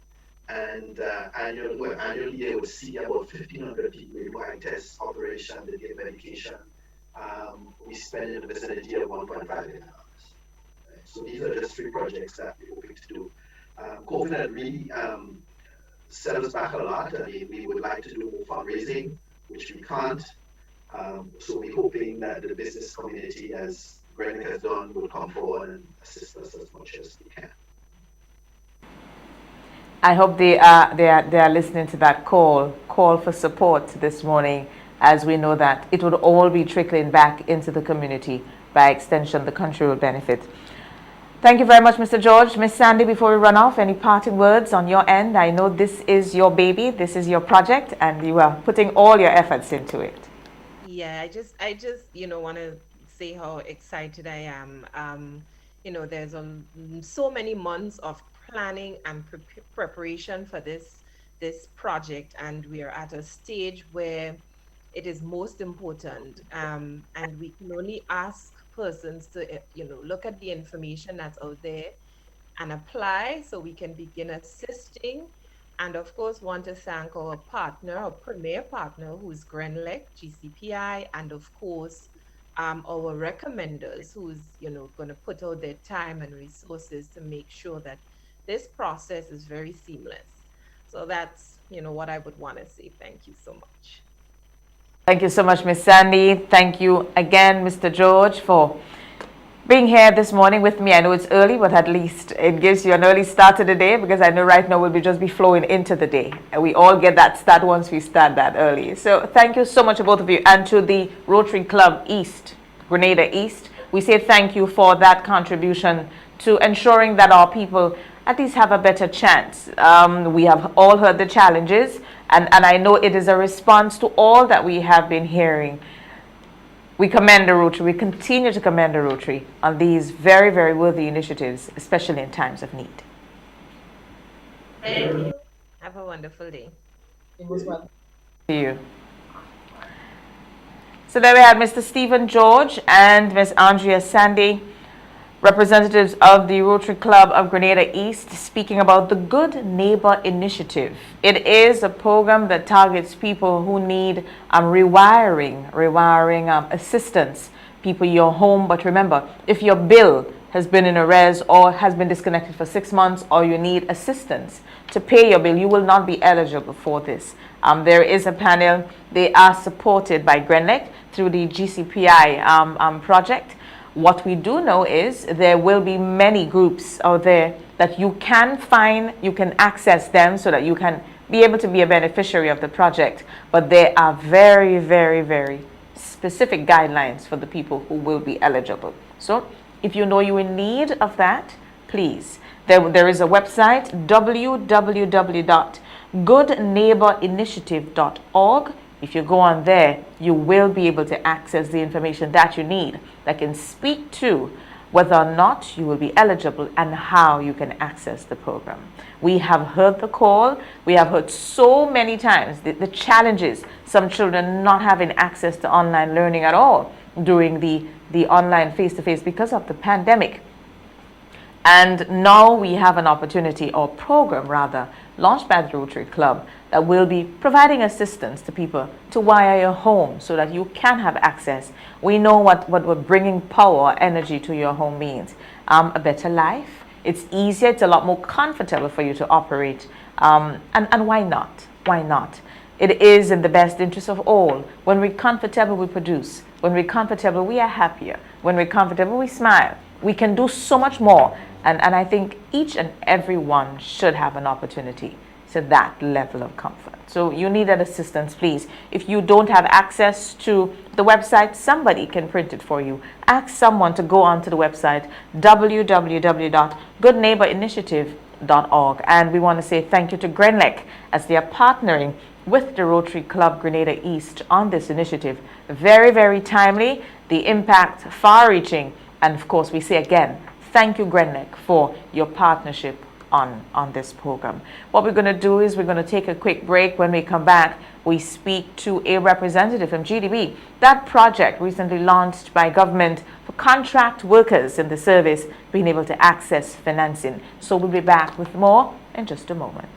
and annually they would see about 1,500 people who eye test operation, they get medication. We spend in the vicinity of $1.5 million. So these are just 3 projects that we're hoping to do. COVID had really set us back a lot. We would like to do more fundraising, which we can't. So we're hoping that the business community, as Greg has done, will come forward and assist us as much as we can. I hope they are listening to that call for support this morning, as we know that it would all be trickling back into the community. By extension, the country will benefit. Thank you very much, Mr. George. Ms. Sandy, before we run off, any parting words on your end? I know this is your baby, this is your project, and you are putting all your efforts into it. Yeah, I just want to say how excited I am. There's so many months of planning and preparation for this project, and we are at a stage where it is most important, and we can only ask persons to look at the information that's out there and apply so we can begin assisting. And of course, want to thank our premier partner, who's Grenlec, GCPI, and of course our recommenders, who's going to put out their time and resources to make sure that this process is very seamless. So that's, what I would want to say. Thank you so much. Thank you so much, Ms. Sandy. Thank you again, Mr. George, for being here this morning with me. I know it's early, but at least it gives you an early start to the day, because I know right now we'll just be flowing into the day. And we all get that start once we start that early. So thank you so much to both of you, and to the Rotary Club East, Grenada East. We say thank you for that contribution to ensuring that our people at least have a better chance. We have all heard the challenges, and I know it is a response to all that we have been hearing. We commend the Rotary. We continue to commend the Rotary on these very, very worthy initiatives, especially in times of need. Thank you. Have a wonderful day. To you. So there we have Mr. Stephen George and Ms. Andrea Sandy, representatives of the Rotary Club of Grenada East, speaking about the Good Neighbor Initiative. It is a program that targets people who need rewiring assistance, people in your home. But remember, if your bill has been in arrears or has been disconnected for 6 months, or you need assistance to pay your bill, you will not be eligible for this. There is a panel. They are supported by GRENLEC through the GCPI project. What we do know is there will be many groups out there that you can find, you can access them so that you can be able to be a beneficiary of the project. But there are very, very, very specific guidelines for the people who will be eligible. So if you know you're in need of that, please. There is a website, www.goodneighborinitiative.org. If you go on there, you will be able to access the information that you need that can speak to whether or not you will be eligible and how you can access the program. We have heard the call. We have heard so many times the challenges, some children not having access to online learning at all during the online face-to-face because of the pandemic. And now we have an opportunity, or program rather, launched by the Rotary Club that will be providing assistance to people to wire your home so that you can have access. We know what bringing power, energy to your home means. A better life. It's easier. It's a lot more comfortable for you to operate. And why not? Why not? It is in the best interest of all. When we're comfortable, we produce. When we're comfortable, we are happier. When we're comfortable, we smile. We can do so much more. And I think each and every one should have an opportunity to that level of comfort. So you need that assistance, please. If you don't have access to the website, somebody can print it for you. Ask someone to go onto the website, www.goodneighborinitiative.org. And we want to say thank you to GRENLEC as they are partnering with the Rotary Club Grenada East on this initiative. Very, very timely, the impact far-reaching, and of course we say again, thank you, GRENLEC, for your partnership on this program. What we're going to do is we're going to take a quick break. When we come back, we speak to a representative from GDB. That project recently launched by government for contract workers in the service being able to access financing. So we'll be back with more in just a moment.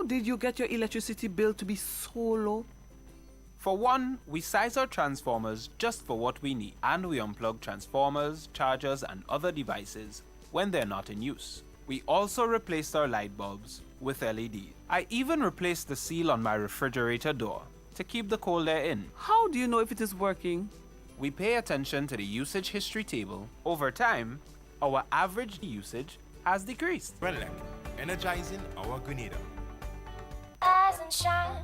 Did you get your electricity bill to be so low? For one, we size our transformers just for what we need, and we unplug transformers, chargers, and other devices when they're not in use. We also replaced our light bulbs with LED. I even replaced the seal on my refrigerator door to keep the cold air in. How do you know if it is working? We pay attention to the usage history table. Over time, our average usage has decreased. GRENLEC, energizing our Grenada. Rise and shine.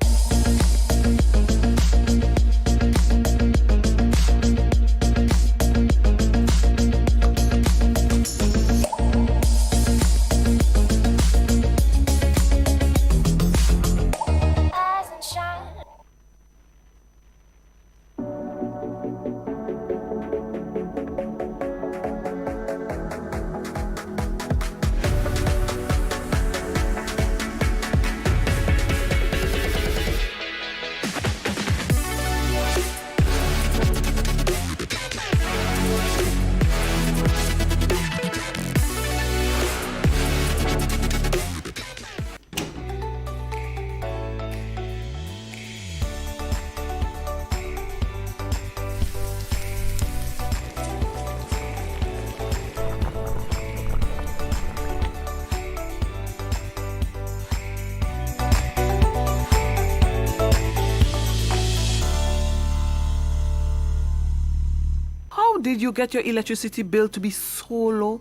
did you get your electricity bill to be so low?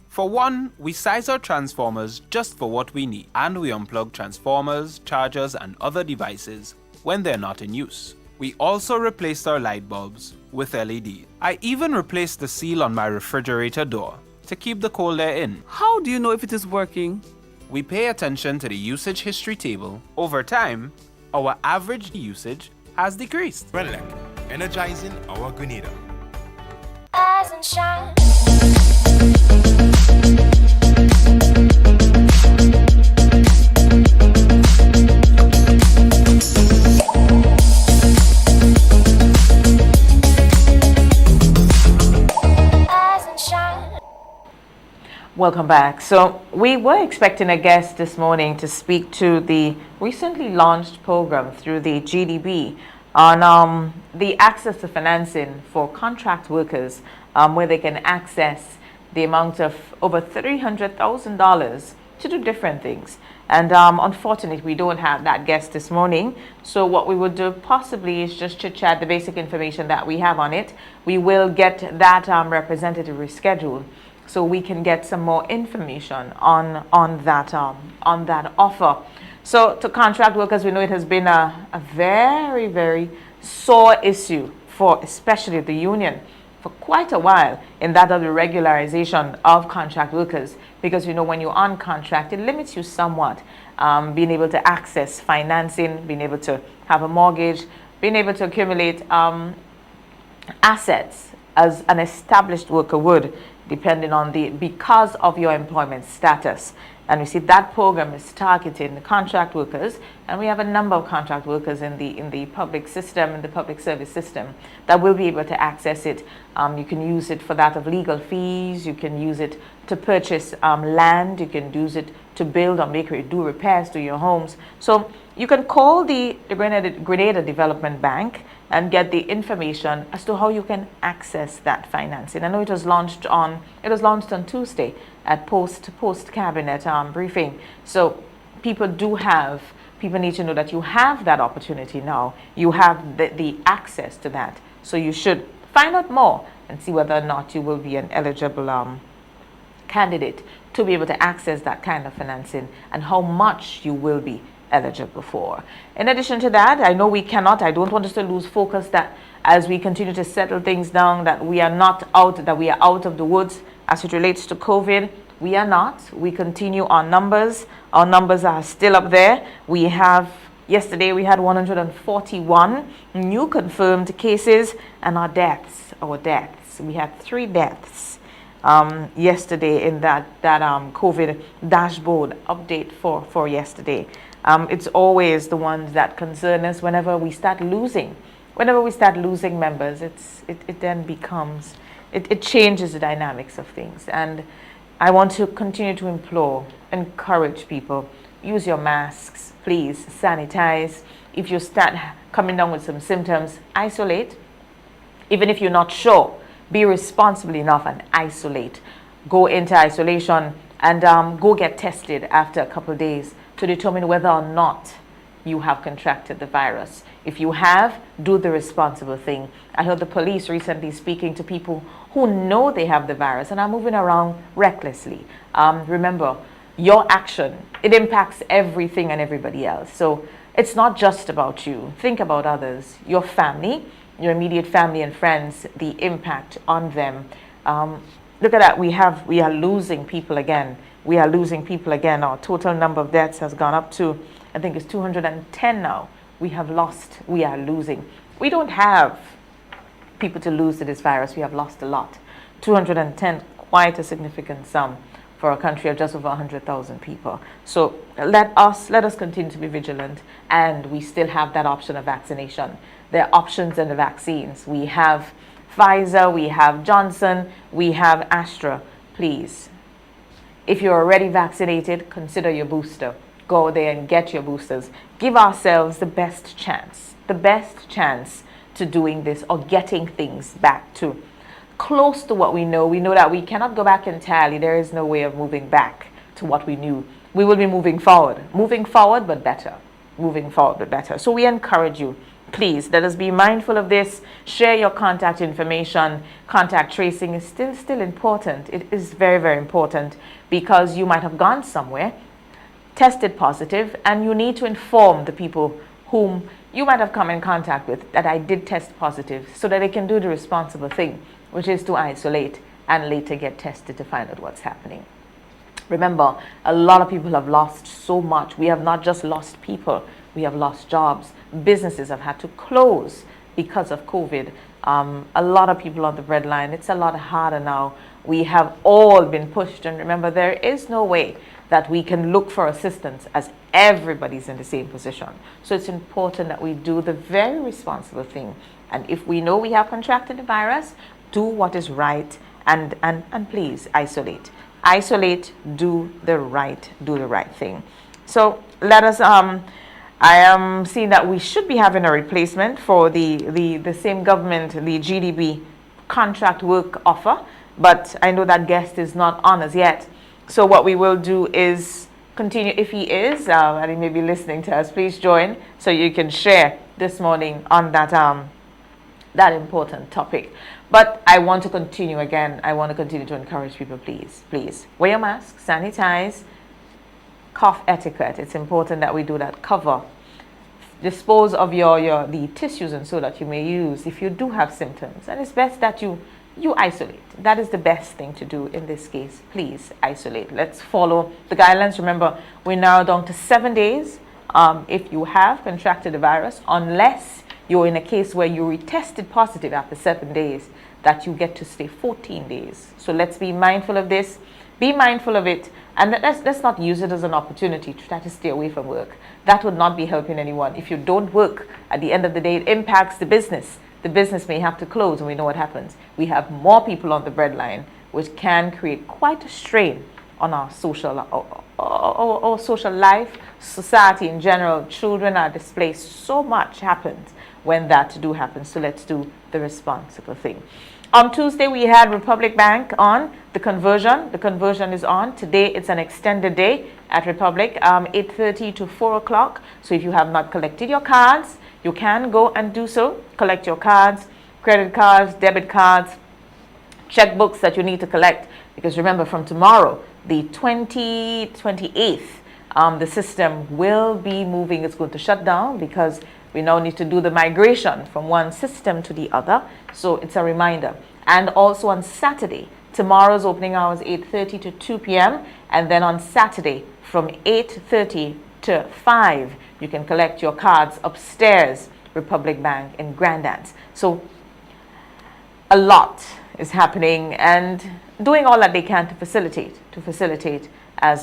For one, we size our transformers just for what we need, and we unplug transformers, chargers, and other devices when they're not in use. We also replaced our light bulbs with LED. I even replaced the seal on my refrigerator door to keep the cold air in. How do you know if it is working? We pay attention to the usage history table. Over time, our average usage has decreased. Renlec, energizing our Grenada. Rise and shine. Welcome back. So we were expecting a guest this morning to speak to the recently launched program through the GDB on the access to financing for contract workers, where they can access the amount of over $300,000 to do different things. And unfortunately, we don't have that guest this morning. So what we would do possibly is just chit-chat the basic information that we have on it. We will get that representative rescheduled, so we can get some more information on that offer. So to contract workers, we know it has been a very, very sore issue for especially the union for quite a while, in that of the regularization of contract workers, because you know when you're on contract, it limits you somewhat, being able to access financing, being able to have a mortgage, being able to accumulate assets as an established worker would, depending on because of your employment status. And we see that program is targeting the contract workers, and we have a number of contract workers in the public system, in the public service system, that will be able to access it. You can use it for that of legal fees, you can use it to purchase land, you can use it to build or do repairs to your homes. So you can call the Grenada Development Bank and get the information as to how you can access that financing. I know it was launched on Tuesday at post cabinet briefing. So people need to know that you have that opportunity now. You have the access to that. So you should find out more and see whether or not you will be an eligible candidate to be able to access that kind of financing, and how much you will be eligible for. In addition to that, I don't want us to lose focus that as we continue to settle things down, that we are out of the woods as it relates to COVID. We are not. We continue our numbers. Our numbers are still up there. Yesterday we had 141 new confirmed cases, and our deaths. We had 3 deaths yesterday in that COVID dashboard update for yesterday. It's always the ones that concern us. Whenever we start losing members, it then becomes, it changes the dynamics of things. And I want to continue to encourage people, use your masks, please sanitize. If you start coming down with some symptoms, isolate. Even if you're not sure, be responsible enough and isolate. Go into isolation and go get tested after a couple of days to determine whether or not you have contracted the virus. If you have, do the responsible thing. I heard the police recently speaking to people who know they have the virus and are moving around recklessly. Remember, your action, it impacts everything and everybody else. So it's not just about you. Think about others, your family, your immediate family and friends, the impact on them. Look at that, we are losing people again. Our total number of deaths has gone up to, I think it's 210 now. We are losing. We don't have people to lose to this virus. We have lost a lot. 210, quite a significant sum for a country of just over 100,000 people. So let us continue to be vigilant, and we still have that option of vaccination. There are options in the vaccines. We have Pfizer, we have Johnson, we have Astra. Please, if you're already vaccinated, consider your booster. Go there and get your boosters. Give ourselves the best chance to doing this or getting things back to close to what we know. We know that we cannot go back entirely. There is no way of moving back to what we knew. We will be moving forward but better. So we encourage you, Please, let us be mindful of this. Share your contact information. Contact tracing is still important. It is very, very important because you might have gone somewhere, tested positive, and you need to inform the people whom you might have come in contact with that I did test positive so that they can do the responsible thing, which is to isolate and later get tested to find out what's happening. Remember, a lot of people have lost so much. We have not just lost people, we have lost jobs. Businesses have had to close because of COVID. A lot of people on the breadline. It's a lot harder now. We have all been pushed, and remember, there is no way that we can look for assistance as everybody's in the same position. So it's important that we do the very responsible thing. And if we know we have contracted the virus, do what is right and please isolate. Isolate, do the right thing. So let us, I am seeing that we should be having a replacement for the same government, the GDB contract work offer, but I know that guest is not on as yet. So what we will do is continue. If he is, and he may be listening to us, please join so you can share this morning on that that important topic. But I want to continue again. I want to continue to encourage people, please wear your mask, sanitize, cough etiquette. It's important that we do that. Cover, dispose of the tissues and so that you may use if you do have symptoms. And it's best that you isolate. That is the best thing to do in this case. Please isolate. Let's follow the guidelines. Remember, we're now down to 7 days if you have contracted the virus, unless you're in a case where you retested positive after 7 days, that you get to stay 14 days. So let's be mindful of this. Be mindful of it. And let's not use it as an opportunity to try to stay away from work. That would not be helping anyone. If you don't work, at the end of the day, it impacts the business. The business may have to close, and we know what happens. We have more people on the breadline, which can create quite a strain on our social social life, society in general. Children are displaced. So much happens when that do happen. So let's do the responsible thing. On Tuesday, we had Republic Bank on the conversion. The conversion is on. Today, it's an extended day at Republic, 8:30 to 4 o'clock. So if you have not collected your cards, you can go and do so. Collect your cards, credit cards, debit cards, checkbooks that you need to collect. Because remember, from tomorrow, the 28th, the system will be moving. It's going to shut down because we now need to do the migration from one system to the other. So it's a reminder. And also on Saturday, tomorrow's opening hours 8:30 to 2 p.m. And then on Saturday from 8:30 to 5, you can collect your cards upstairs, Republic Bank in Grandance. So a lot is happening and doing all that they can to facilitate as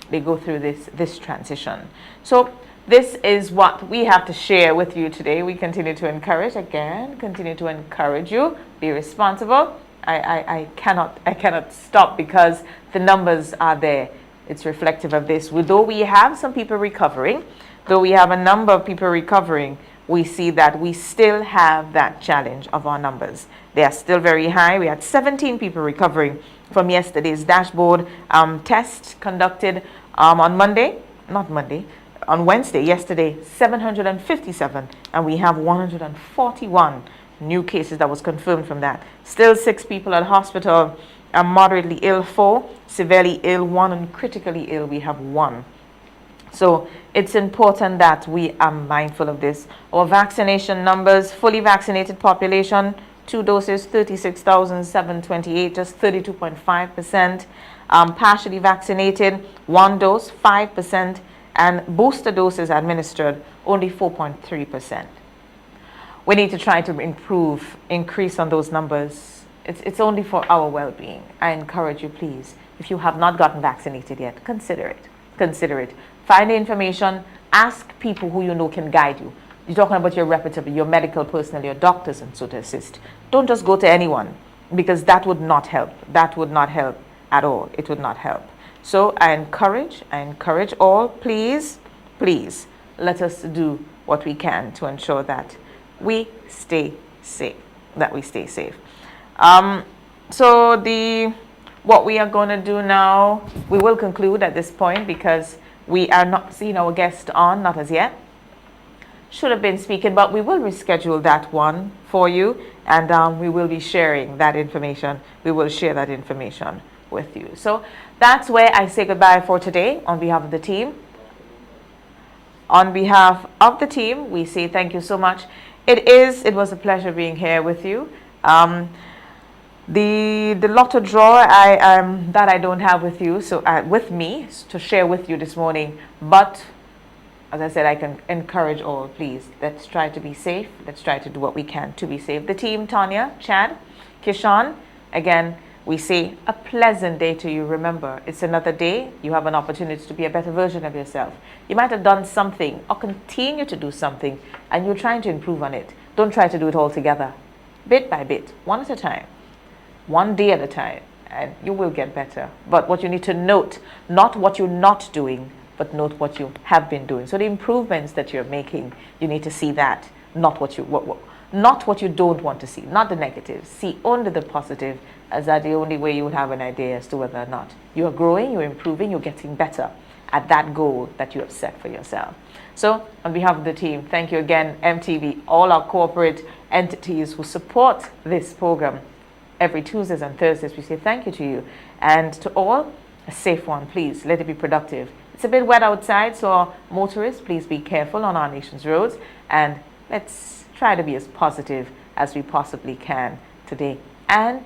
they go through this transition. So this is what we have to share with you today. We continue to encourage you. Be responsible. I cannot stop because the numbers are there. It's reflective of this. Though we have some people recovering, though we have a number of people recovering, we see that we still have that challenge of our numbers. They are still very high. We had 17 people recovering from yesterday's dashboard test conducted on Wednesday, yesterday, 757, and we have 141 new cases that was confirmed from that. Still 6 people at hospital, moderately ill 4, severely ill 1, and critically ill we have 1. So it's important that we are mindful of this. Our vaccination numbers, fully vaccinated population, 2 doses, 36,728, just 32.5%. Partially vaccinated, 1 dose, 5%. And booster doses administered, only 4.3%. We need to try to increase on those numbers. It's only for our well-being. I encourage you, please, if you have not gotten vaccinated yet, consider it. Find the information, ask people who you know can guide you. You're talking about your reputable, your medical personnel, your doctors, and so to assist. Don't just go to anyone, because that would not help. That would not help at all. It would not help. So I encourage all, please, let us do what we can to ensure that we stay safe, So what we are going to do now, we will conclude at this point because we are not seeing our guest on, not as yet. should have been speaking, but we will reschedule that one for you, and we will be sharing that information. We will share that information with you. So that's where I say goodbye for today on behalf of the team. On behalf of the team, we say thank you so much. It was a pleasure being here with you. The lotto draw that I don't have with you, so with me to share with you this morning. But as I said, I can encourage all, please, let's try to be safe. Let's try to do what we can to be safe. The team, Tanya, Chad, Kishan, again, we say a pleasant day to you. Remember, it's another day. You have an opportunity to be a better version of yourself. You might have done something or continue to do something, and you're trying to improve on it. Don't try to do it all together. Bit by bit, one at a time, one day at a time, and you will get better. But what you need to note, not what you're not doing, but note what you have been doing. So the improvements that you're making, you need to see that, not what you don't want to see, not the negatives. See only the positive, as that the only way you would have an idea as to whether or not you are growing, you're improving, you're getting better at that goal that you have set for yourself. So on behalf of the team, thank you again, MTV, all our corporate entities who support this program every Tuesdays and Thursdays. We say thank you to you, and to all, a safe one, please. Let it be productive. It's a bit wet outside, so motorists, please be careful on our nation's roads, and let's try to be as positive as we possibly can today, and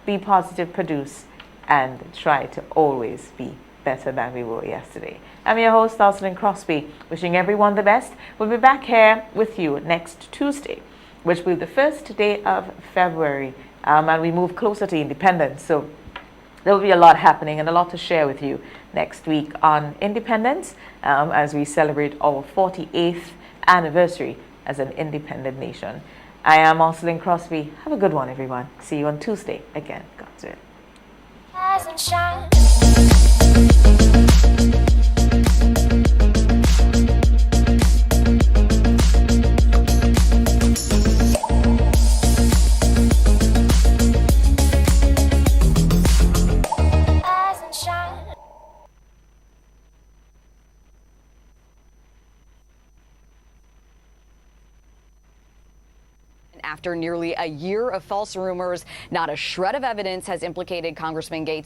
be positive, produce, and try to always be better than we were yesterday. I'm your host, Rosalind Crosby, wishing everyone the best. We'll be back here with you next Tuesday, which will be the first day of February, and we move closer to independence. So there will be a lot happening and a lot to share with you next week on independence, as we celebrate our 48th anniversary as an independent nation. I am Rosalind Crosby. Have a good one, everyone. See you on Tuesday again. God's will. Rise and shine. Rise and shine. After nearly a year of false rumors, not a shred of evidence has implicated Congressman Gates